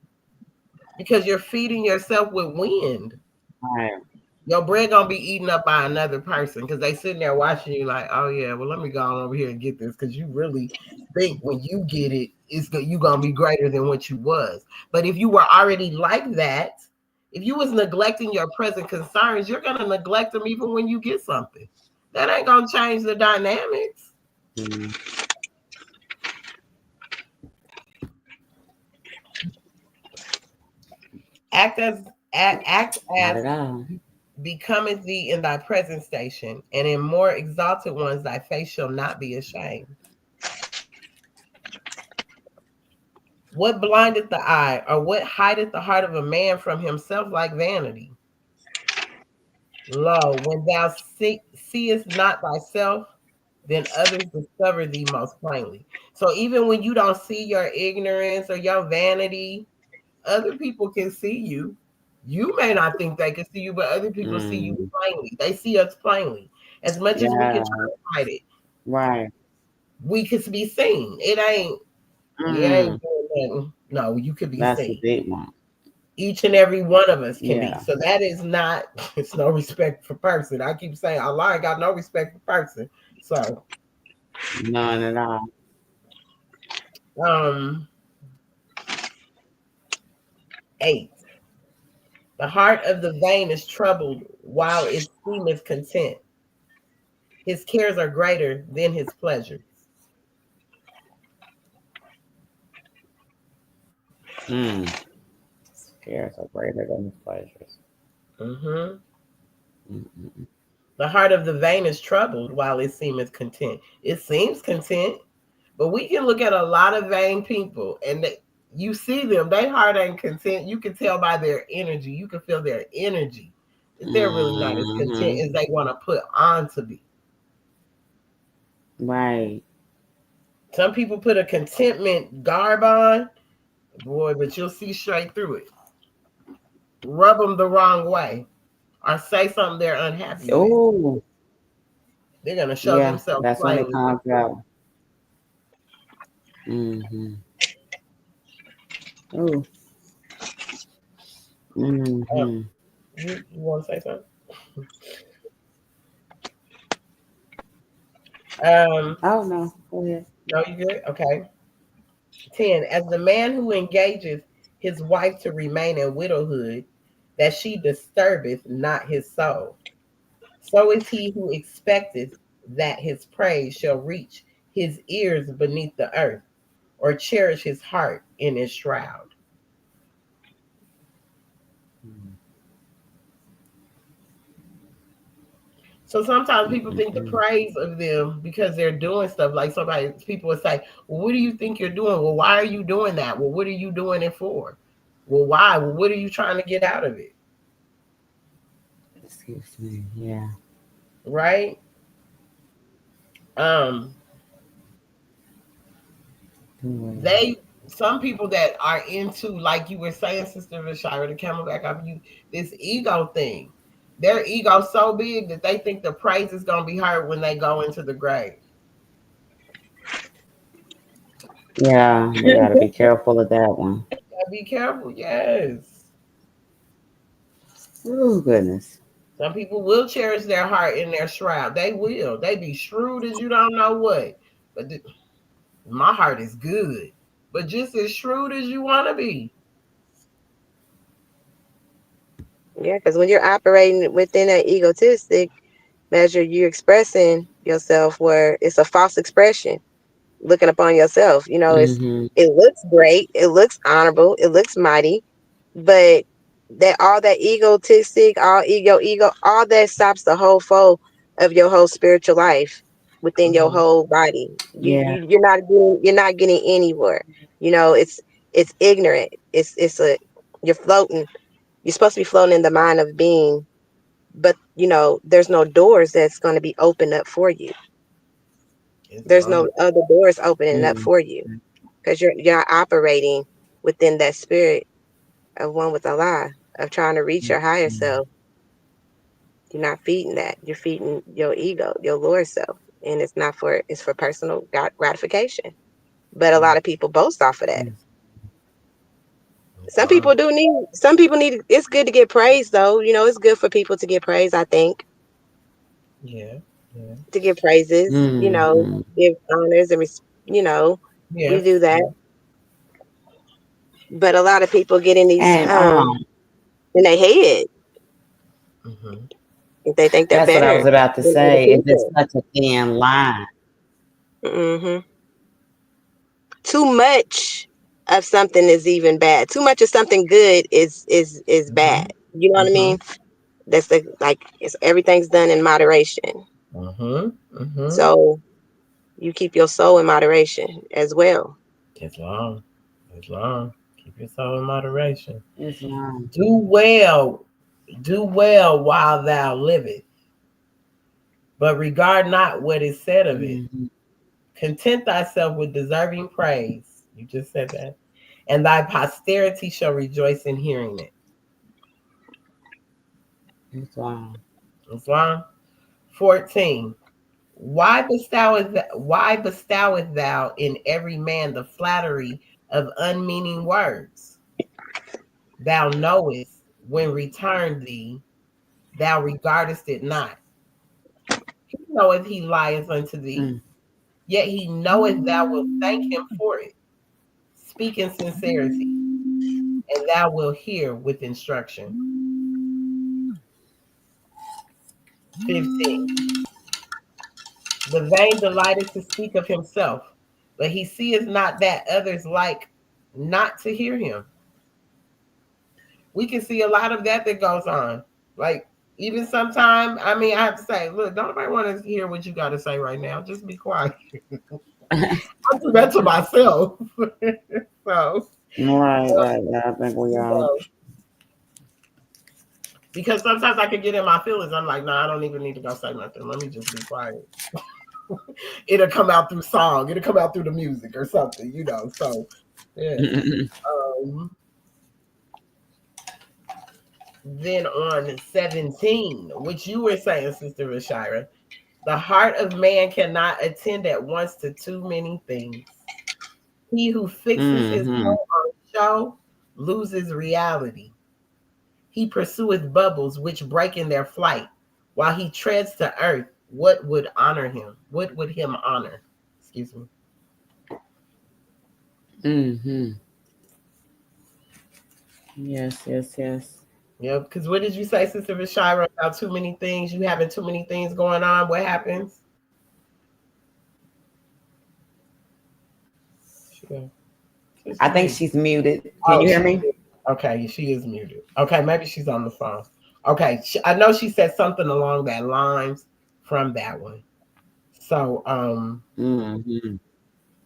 because you're feeding yourself with wind. Right. Your bread gonna be eaten up by another person because they sitting there watching you like, oh yeah, well let me go on over here and get this because you really think when you get it, you gonna be greater than what you was. But if you were already like that, if you was neglecting your present concerns, you're gonna neglect them even when you get something. That ain't gonna change the dynamics. Mm. Act as act Not as at all. becometh thee in thy present station, and in more exalted ones thy face shall not be ashamed. What blindeth the eye, or what hideth the heart of a man from himself like vanity? Lo, when thou seest not thyself, then others discover thee most plainly. So even when you don't see your ignorance or your vanity, other people can see you. You may not think they can see you, but other people see you Mm. plainly. They see us plainly. As much as we can Yeah. try to hide it, Right. we could be seen. It ain't, you Mm. ain't doing nothing. No, you could be That's a seen. big one. Each and every one of us can be. Yeah. So that is not, it's no respect for person. I keep saying Allah ain't got no respect for person. So None at all. um 8. The heart of the vain is troubled while its seemeth content. His cares are greater than his pleasures. Mm. Cares are greater than his pleasures. hmm Mm-mm. The heart of the vain is troubled while it seemeth content. It seems content, but we can look at a lot of vain people and you see them, they heart ain't content. You can tell by their energy. You can feel their energy that they're really not as content Mm-hmm. as they want to put on to be. Right. Some people put a contentment garb on, boy, but you'll see straight through it. Rub them the wrong way or say something they're unhappy with. Oh, They're going to show yeah. themselves That's when it plainly. comes out. Mm-hmm. Oh. Uh, Mm-hmm. you want to say something? Oh no. Go ahead. No, you good? Okay. 10. As the man who engageth his wife to remain in widowhood, that she disturbeth not his soul, so is he who expecteth that his praise shall reach his ears beneath the earth, or cherish his heart in his shroud. So sometimes people think the Mm-mm-mm. praise of them because they're doing stuff like people would say, well, what do you think you're doing? Well, why are you doing that? Well, what are you doing it for? Well, why? Well, what are you trying to get out of it? Excuse me. Yeah. Right? Um, Doing. they some people that are into, like you were saying, Sister Rashira, to come back off you, this ego thing. Their ego so big that they think the praise is gonna be heard when they go into the grave. Yeah, we got to be careful of that one. Gotta be careful, yes. Oh, goodness. Some people will cherish their heart in their shroud. They will. They be shrewd as you don't know what. But my heart is good. But just as shrewd as you want to be. Yeah, because when you're operating within that egotistic measure, you're expressing yourself where it's a false expression. Looking upon yourself, Mm-hmm. it looks great, it looks honorable, it looks mighty, but that all that egotistic, all ego, all that stops the whole flow of your whole spiritual life within your Mm-hmm. whole body. Yeah. You're not getting anywhere. It's ignorant. You're floating. You're supposed to be floating in the mind of being, but there's no doors that's going to be opened up for you. It's There's no long. other doors opening up Mm-hmm. for you because you're not operating within that spirit of one with Allah, of trying to reach your higher self. You're not feeding that. You're feeding your ego, your lower self, and it's for personal gratification. But a lot of people boast off of that. It's long. Some people need. It's good to get praise, though. It's good for people to get praise. I think Yeah. Yeah. to give praises. Mm-hmm. Give honors and we Yes. do that. But a lot of people get in these And in their head. Mm-hmm. They think they're that's what I better was about to than other say. Is it's people. such a thin line. Hmm. Too much of something is even bad. Too much of something good is Mm-hmm. bad. You know what I Mm-hmm. mean? That's everything's done in moderation. Mm-hmm. Mm-hmm. So you keep your soul in moderation as well. It's long. It's long. Keep your soul in moderation. It's long. Do well. Do well while thou livest, but regard not what is said of it. Mm-hmm. Content thyself with deserving praise. You just said that. And thy posterity shall rejoice in hearing it. It's long. That's long. 14. Why bestowest thou in every man the flattery of unmeaning words? Thou knowest when returned thee, thou regardest it not. He knoweth he lieth unto thee, Mm. yet he knoweth thou wilt thank him for it. Speak in sincerity, and thou wilt hear with instruction. 15. The vain delighteth to speak of himself, but he seeth not that others like not to hear him. We can see a lot of that goes on. Like, even sometimes, I mean, I have to say, look, don't nobody want to hear what you got to say right now. Just be quiet. I do that to myself. So, Right. Yeah, I think we you all. know, because sometimes I can get in my feelings. I'm like, no, I don't even need to go say nothing. Let me just be quiet. It'll come out through song. It'll come out through the music or something. So, yeah. Um, then on 17, which you were saying, Sister Rashira, the heart of man cannot attend at once to too many things. He who fixes his Mm-hmm. soul on show loses reality. He pursueth bubbles which break in their flight. While he treads to earth, what would honor him? What would him honor? Excuse me. Mm-hmm. Yes. Yeah, because what did you say, Sister Rashira, about too many things? You having too many things going on. What happens? Sure. I Sister think muted. she's muted. Can Oh, you hear she me? is. Okay, she is muted. Okay, maybe she's on the phone. Okay, I know she said something along that lines from that one. So, Mm-hmm.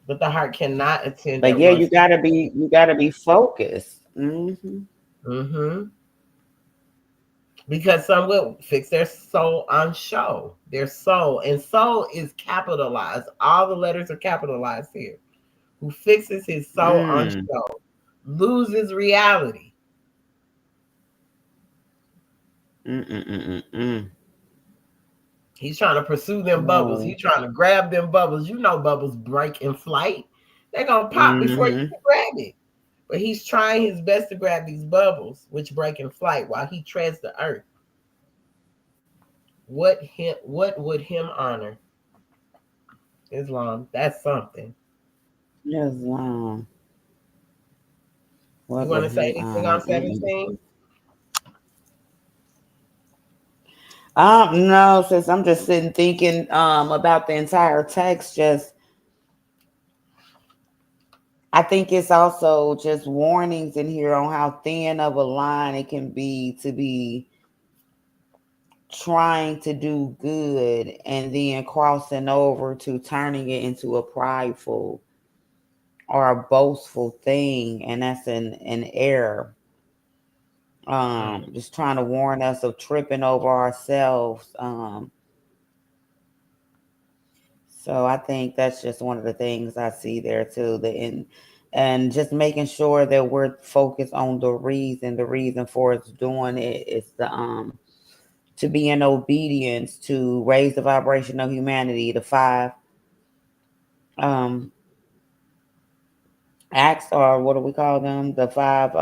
but the heart cannot attend But at yeah, once. you gotta be focused. Mm-hmm. Mm-hmm. Because some will fix their soul on show. Their soul. And soul is capitalized. All the letters are capitalized here. Who fixes his soul on Mm. show loses reality. Mm-mm-mm-mm. He's trying to pursue them bubbles. No. He's trying to grab them bubbles. You know bubbles break in flight. They're going to pop before you Mm-hmm. can grab it. But he's trying his best to grab these bubbles, which break in flight while he treads the earth. What would him honor? Islam. That's something. Islam. You What want would to say him anything honor? on 17? No, since I'm just sitting thinking about the entire text, just I think it's also just warnings in here on how thin of a line it can be to be trying to do good and then crossing over to turning it into a prideful or a boastful thing, and that's an error. Just trying to warn us of tripping over ourselves. So I think that's just one of the things I see there too. And just making sure that we're focused on the reason. The reason for us doing it is to be in obedience, to raise the vibration of humanity. The five um acts, or what do we call them? The five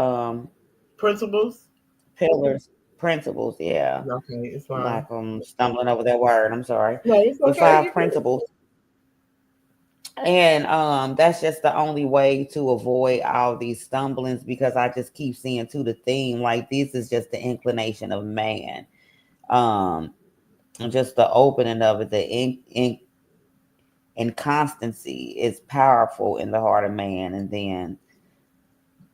Principles? pillars, principles. Yeah, Okay, it's fine. like I'm stumbling over that word. I'm sorry. No, it's The okay. five You good. principles. And that's just the only way to avoid all these stumblings, because I just keep seeing to the theme like this is just the inclination of man. Um just the opening of it, the inconstancy is powerful in the heart of man. And then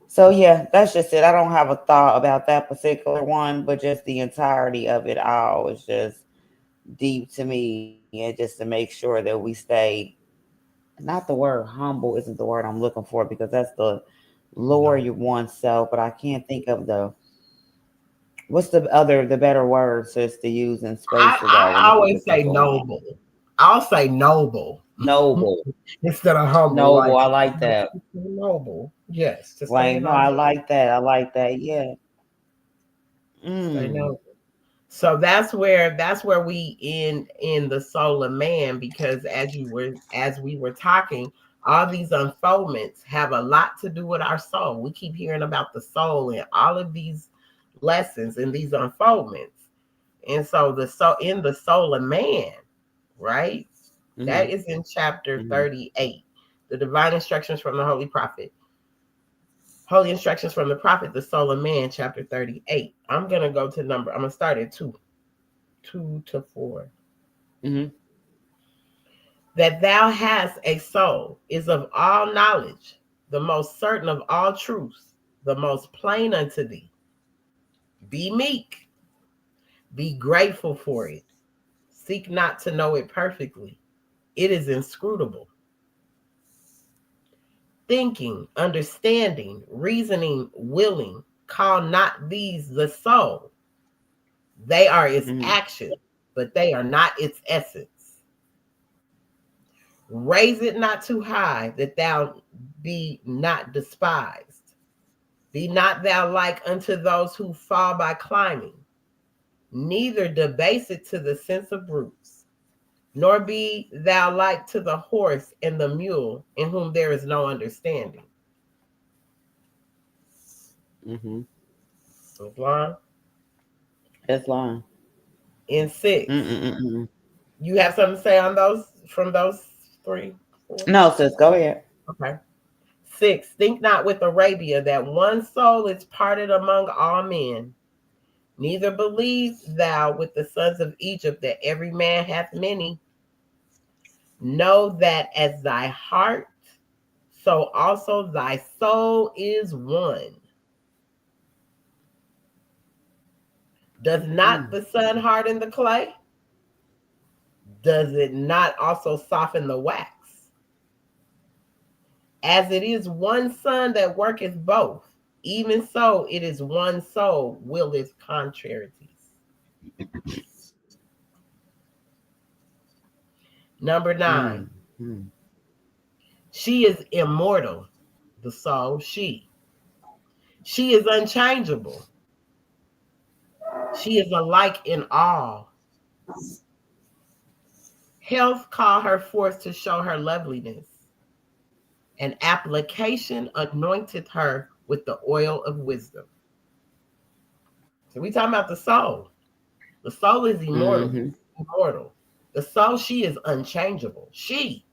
so yeah, that's just it. I don't have a thought about that particular one, but just the entirety of it all is just deep to me, and just to make sure that we stay, not the word humble isn't the word I'm looking for, because that's the lower No. you oneself, but I can't think of what's the better word, sis, to use in spaces though when I to keep always it say simple. noble. I'll say noble Noble. instead of humble. Noble. Like, I like that. noble. Yes, to stay Like, in no, our I noble. like that. I like that. Yeah. Stay Mm. noble. So that's where we in the soul of man, because as we were talking, all these unfoldments have a lot to do with our soul. We keep hearing about the soul in all of these lessons and these unfoldments. And so in the soul of man, right? Mm-hmm. That is in chapter Mm-hmm. 38. The divine instructions from the Holy Prophet. Holy instructions from the prophet, the soul of man, chapter 38. I'm gonna go to I'm gonna start at 2 to 4. Mm-hmm. That thou hast a soul is of all knowledge, the most certain of all truths, the most plain unto thee. Be meek, be grateful for it. Seek not to know it perfectly. It is inscrutable. Thinking, understanding, reasoning, willing, call not these the soul. They are its Mm-hmm. action, but they are not its essence. Raise it not too high, that thou be not despised. Be not thou like unto those who fall by climbing, neither debase it to the sense of brutes, nor be thou like to the horse and the mule, in whom there is no understanding. Mm-hmm. Islam. That's long. In 6, Mm-mm-mm-mm. you have something to say on those from those 3, 4? No, sis, go ahead. Okay. 6, think not with Arabia that one soul is parted among all men. Neither believe thou with the sons of Egypt that every man hath many. Know that as thy heart, so also thy soul is one. Does not Mm. the sun harden the clay? Does it not also soften the wax? As it is one sun that worketh both, even so it is one soul willeth contrarieties. Number 9, Mm. Mm. she is immortal, the soul, she. She is unchangeable. She is alike in all. Health called her forth to show her loveliness. An application anointed her with the oil of wisdom. So we talking about the soul. The soul is immortal. Mm-hmm. Immortal. The soul, she is unchangeable. She.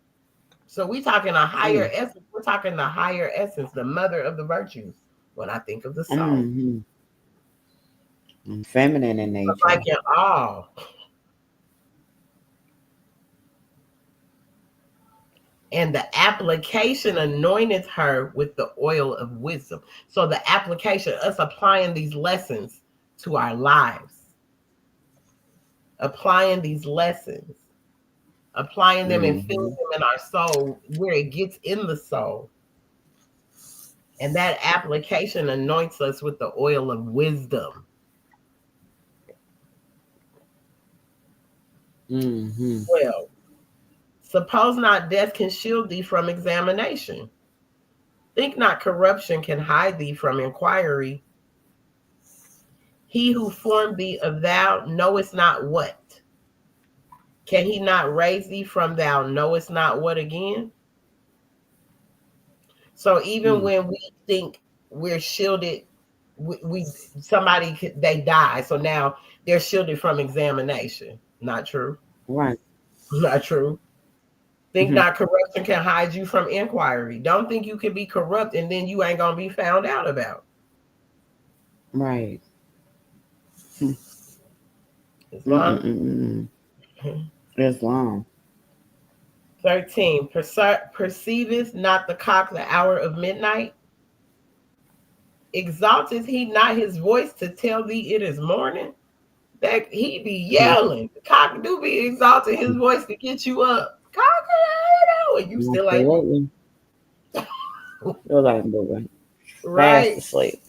So we talking a higher essence. We're talking the higher essence, the mother of the virtues. When I think of the soul, Mm-hmm. Feminine in nature. like in all. And the application anointed her with the oil of wisdom. So the application, us applying these lessons to our lives, applying these lessons, applying them and feeling them in our soul, where it gets in the soul. And that application anoints us with the oil of wisdom. Mm-hmm. Well, suppose not death can shield thee from examination. Think not corruption can hide thee from inquiry. He who formed thee of thou knowest not what. Can he not raise thee from thou knowest not what again? So even when we think we're shielded, we somebody they die, so now they're shielded from examination. Not true. Right. Not true. Think not corruption can hide you from inquiry. Don't think you can be corrupt and then you ain't gonna be found out about. Right. Islam. Islam. 13. Perceiveth not the cock the hour of midnight? Exalteth he not his voice to tell thee it is morning? That he be yelling. The cock do be exalting his voice to get you up. Cock, and you still ain't. Still like moving. Right. Fast asleep.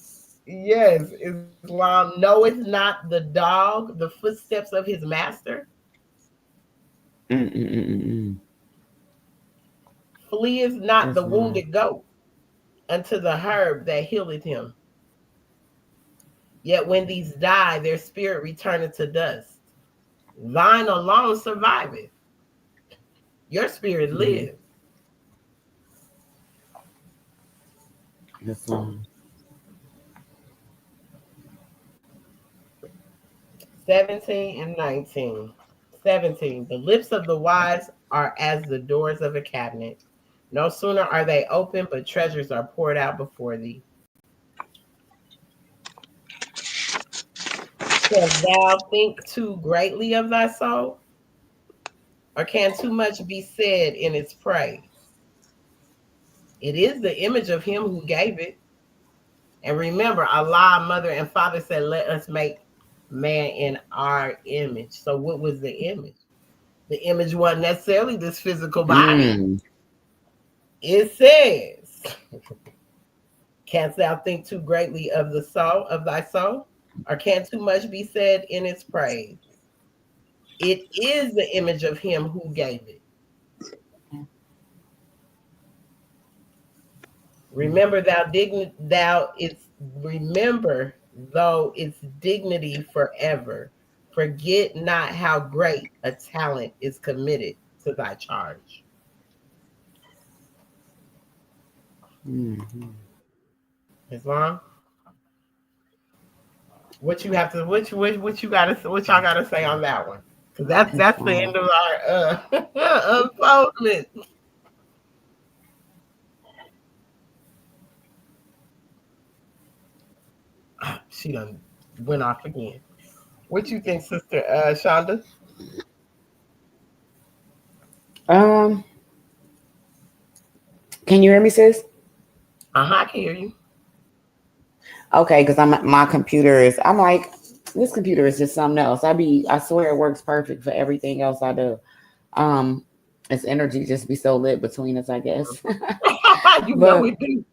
Yes. Islam knoweth not the dog the footsteps of his master? Fleeth not the wounded goat unto the herb that healeth him. Yet when these die, their spirit returneth to dust. Thine alone surviveth. Your spirit lives. Islam. 17 and 19. 17. The lips of the wise are as the doors of a cabinet. No sooner are they open, but treasures are poured out before thee. Canst thou think too greatly of thy soul? Or can too much be said in its praise? It is the image of him who gave it. And remember, Allah, mother and father said, let us make man in our image. So what was the image? The image wasn't necessarily this physical body. It says, canst thou think too greatly of the soul, of thy soul? Or can too much be said in its praise? It is the image of him who gave it. Remember remember though its dignity forever. Forget not how great a talent is committed to thy charge. Islam, what you have to what you gotta what y'all gotta say on that one? Because that's the end of our unfoldment. She done went off again. What you think, Sister Shonda? Can you hear me, sis? I can hear you. Okay, because my computer is. I'm like, this computer is just something else. I swear it works perfect for everything else I do. Its energy just be so lit between us, I guess. You know we do.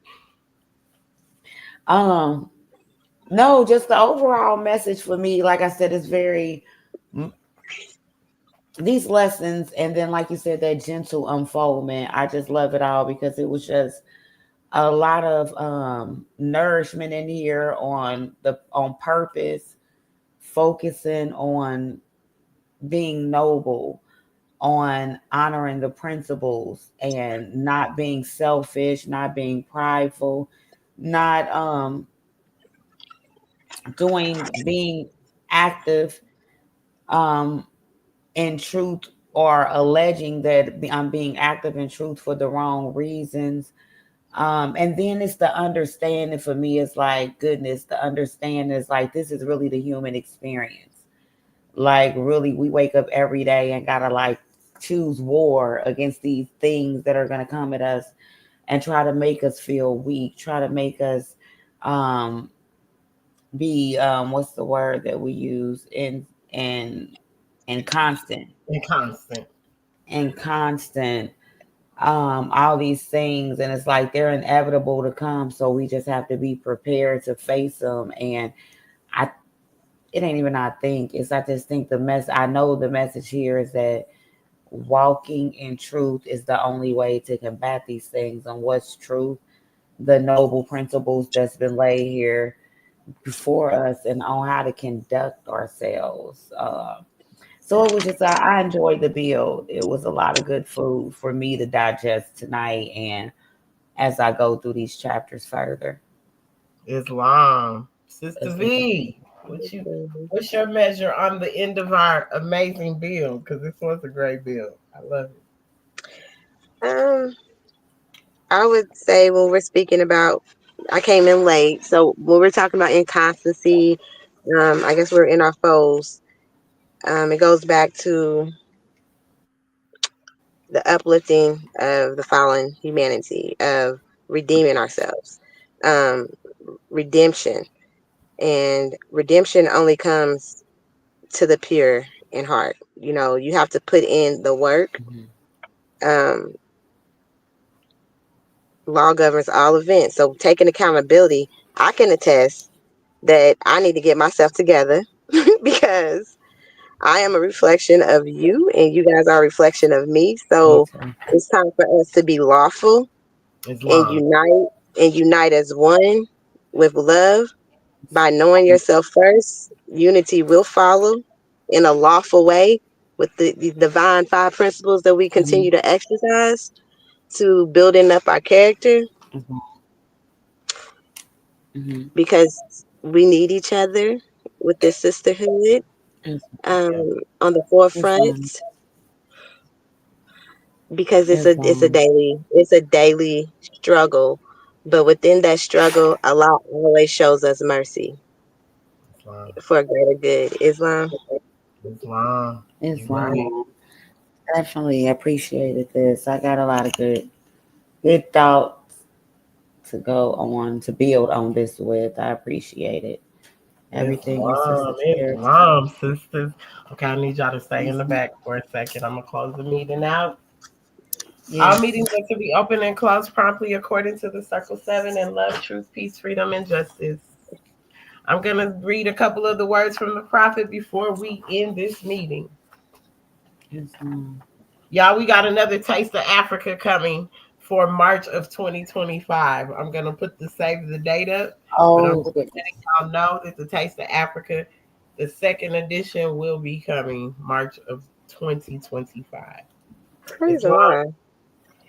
No, just the overall message for me, like I said, is very these lessons, and then like you said, that gentle unfoldment. I just love it all because it was just a lot of nourishment in here on purpose focusing on being noble, on honoring the principles and not being selfish, not being prideful, not doing being active um in truth, or alleging that I'm being active in truth for the wrong reasons. And then it's the understanding. For me, it's like, goodness, the understanding is like, this is really the human experience. Like, really, we wake up every day and gotta like choose war against these things that are gonna come at us and try to make us feel weak, try to make us um be what's the word that we use, in and constant And constant. and constant all these things, and it's like they're inevitable to come, so we just have to be prepared to face them. And I it ain't even I think it's I just think I know the message here is that walking in truth is the only way to combat these things. And what's truth? The noble principles that's been laid here before us, and on how to conduct ourselves. So it was just I enjoyed the build. It was a lot of good food for me to digest tonight, and as I go through these chapters further. Islam. Sister That's V, what's your measure on the end of our amazing build? Because this was a great build. I love it. Um, I would say when we're speaking about, I came in late, so when we're talking about inconstancy, I guess we're in our foes. It goes back to the uplifting of the fallen humanity, of redeeming ourselves, um, redemption, and redemption only comes to the pure in heart. You know, you have to put in the work. Mhm. Um, Law governs all events, so taking accountability, I can attest that I need to get myself together because I am a reflection of you and you guys are a reflection of me. Me So too. it's time for us to be lawful and Islam. unite as one with love. By knowing yourself first, unity will follow in a lawful way with the divine five principles that we Mhm. continue to exercise to building up our character Mhm. Mhm. because we need each other with this sisterhood It's, Yes. on the it's, forefront um, because it's a it's, daily struggle, but within that struggle Allah always shows us mercy Islam. for a greater good. Islam. Islam. You're it's right. definitely appreciated this. I got a lot of good thoughts to go on to build on this with. I appreciate it. Everything your sister Islam. shared Islam, sisters. Okay, I need y'all to stay in the tonight. back for a second. I'm gonna close the meeting out. All Yes. meetings are to be open and closed promptly according to the Circle 7 in love, truth, peace, freedom, and justice. I'm going to read a couple of the words from the prophet before we end this meeting. Yes. Y'all, we got another Taste of Africa coming for March of 2025. I'm going to put the save the date up, but I'm Oh just goodness. letting y'all know that the Taste of Africa, the second edition, will be coming March of 2025. Praise It's the long. Lord.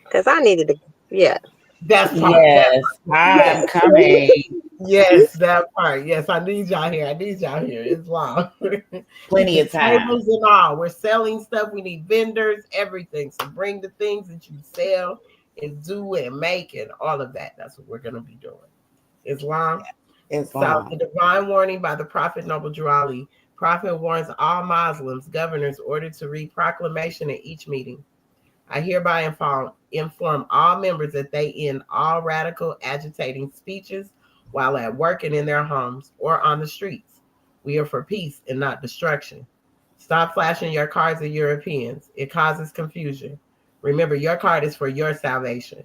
Because I needed to, yeah. That's part. That Yes, I'm yes. coming. Yes, that part. Yes, I need y'all here. I need y'all here. It's long. We Plenty can of time. tables and all. We're selling stuff. We need vendors, everything. So bring the things that you sell and do and make and all of that. That's what we're gonna be doing. Islam. It's So long. the divine warning by the Prophet Noble Drew Ali. Prophet warns all Muslims, governors ordered to read proclamation at each meeting. I hereby inform all members that they end all radical agitating speeches while at work and in their homes or on the streets. We are for peace and not destruction. Stop flashing your cards at Europeans. It causes confusion. Remember, your card is for your salvation.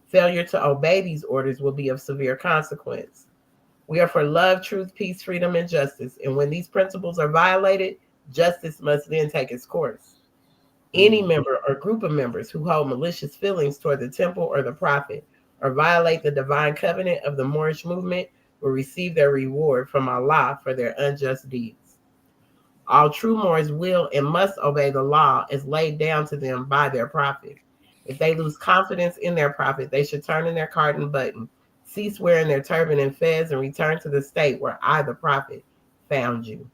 Failure to obey these orders will be of severe consequence. We are for love, truth, peace, freedom, and justice. And when these principles are violated, justice must then take its course. Any Mm. member or group of members who hold malicious feelings toward the temple or the prophet or violate the divine covenant of the Moorish movement will receive their reward from Allah for their unjust deeds. All true Moors will and must obey the law as laid down to them by their prophet. If they lose confidence in their prophet, they should turn in their cardin button, cease wearing their turban and fez, and return to the state where I, the prophet, found you.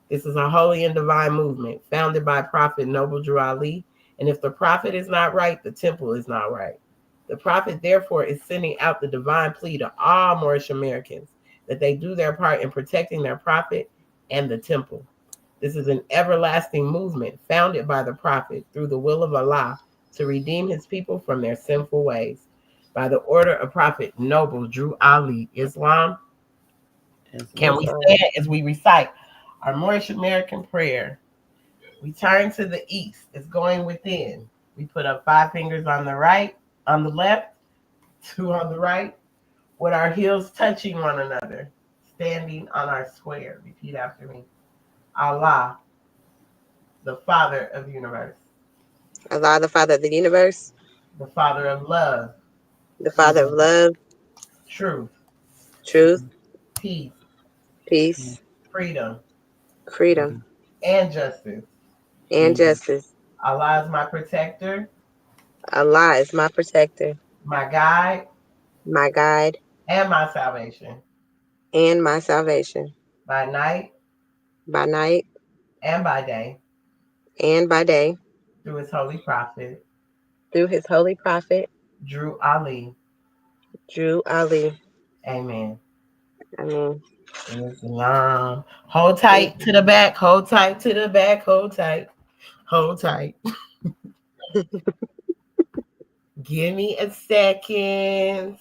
This is a holy and divine movement founded by Prophet Noble Drew Ali. And if the prophet is not right, the temple is not right. The prophet, therefore, is sending out the divine plea to all Moorish Americans that they do their part in protecting their prophet and the temple. This is an everlasting movement founded by the prophet through the will of Allah to redeem his people from their sinful ways. By the order of Prophet Noble Drew Ali, Islam. Can we stand as we recite our Moorish American prayer? We turn to the east. It's going within. We put up 5 fingers on the right, on the left, 2 on the right, with our heels touching one another, standing on our square. Repeat after me. Allah, the Father of the universe. Allah, the Father of the universe, The Father of love, the Father of love, truth, truth, peace, peace, freedom, freedom, and justice. and justice. Allah is my protector, Allah is my protector, my guide, my guide, and my salvation. and my salvation. By night By night and by day, and by day, through his holy prophet, through his holy prophet, Drew Ali. Drew Ali. Amen. Amen. Islam. Hold tight to the back, hold tight to the back, hold tight, hold tight. Give me a second.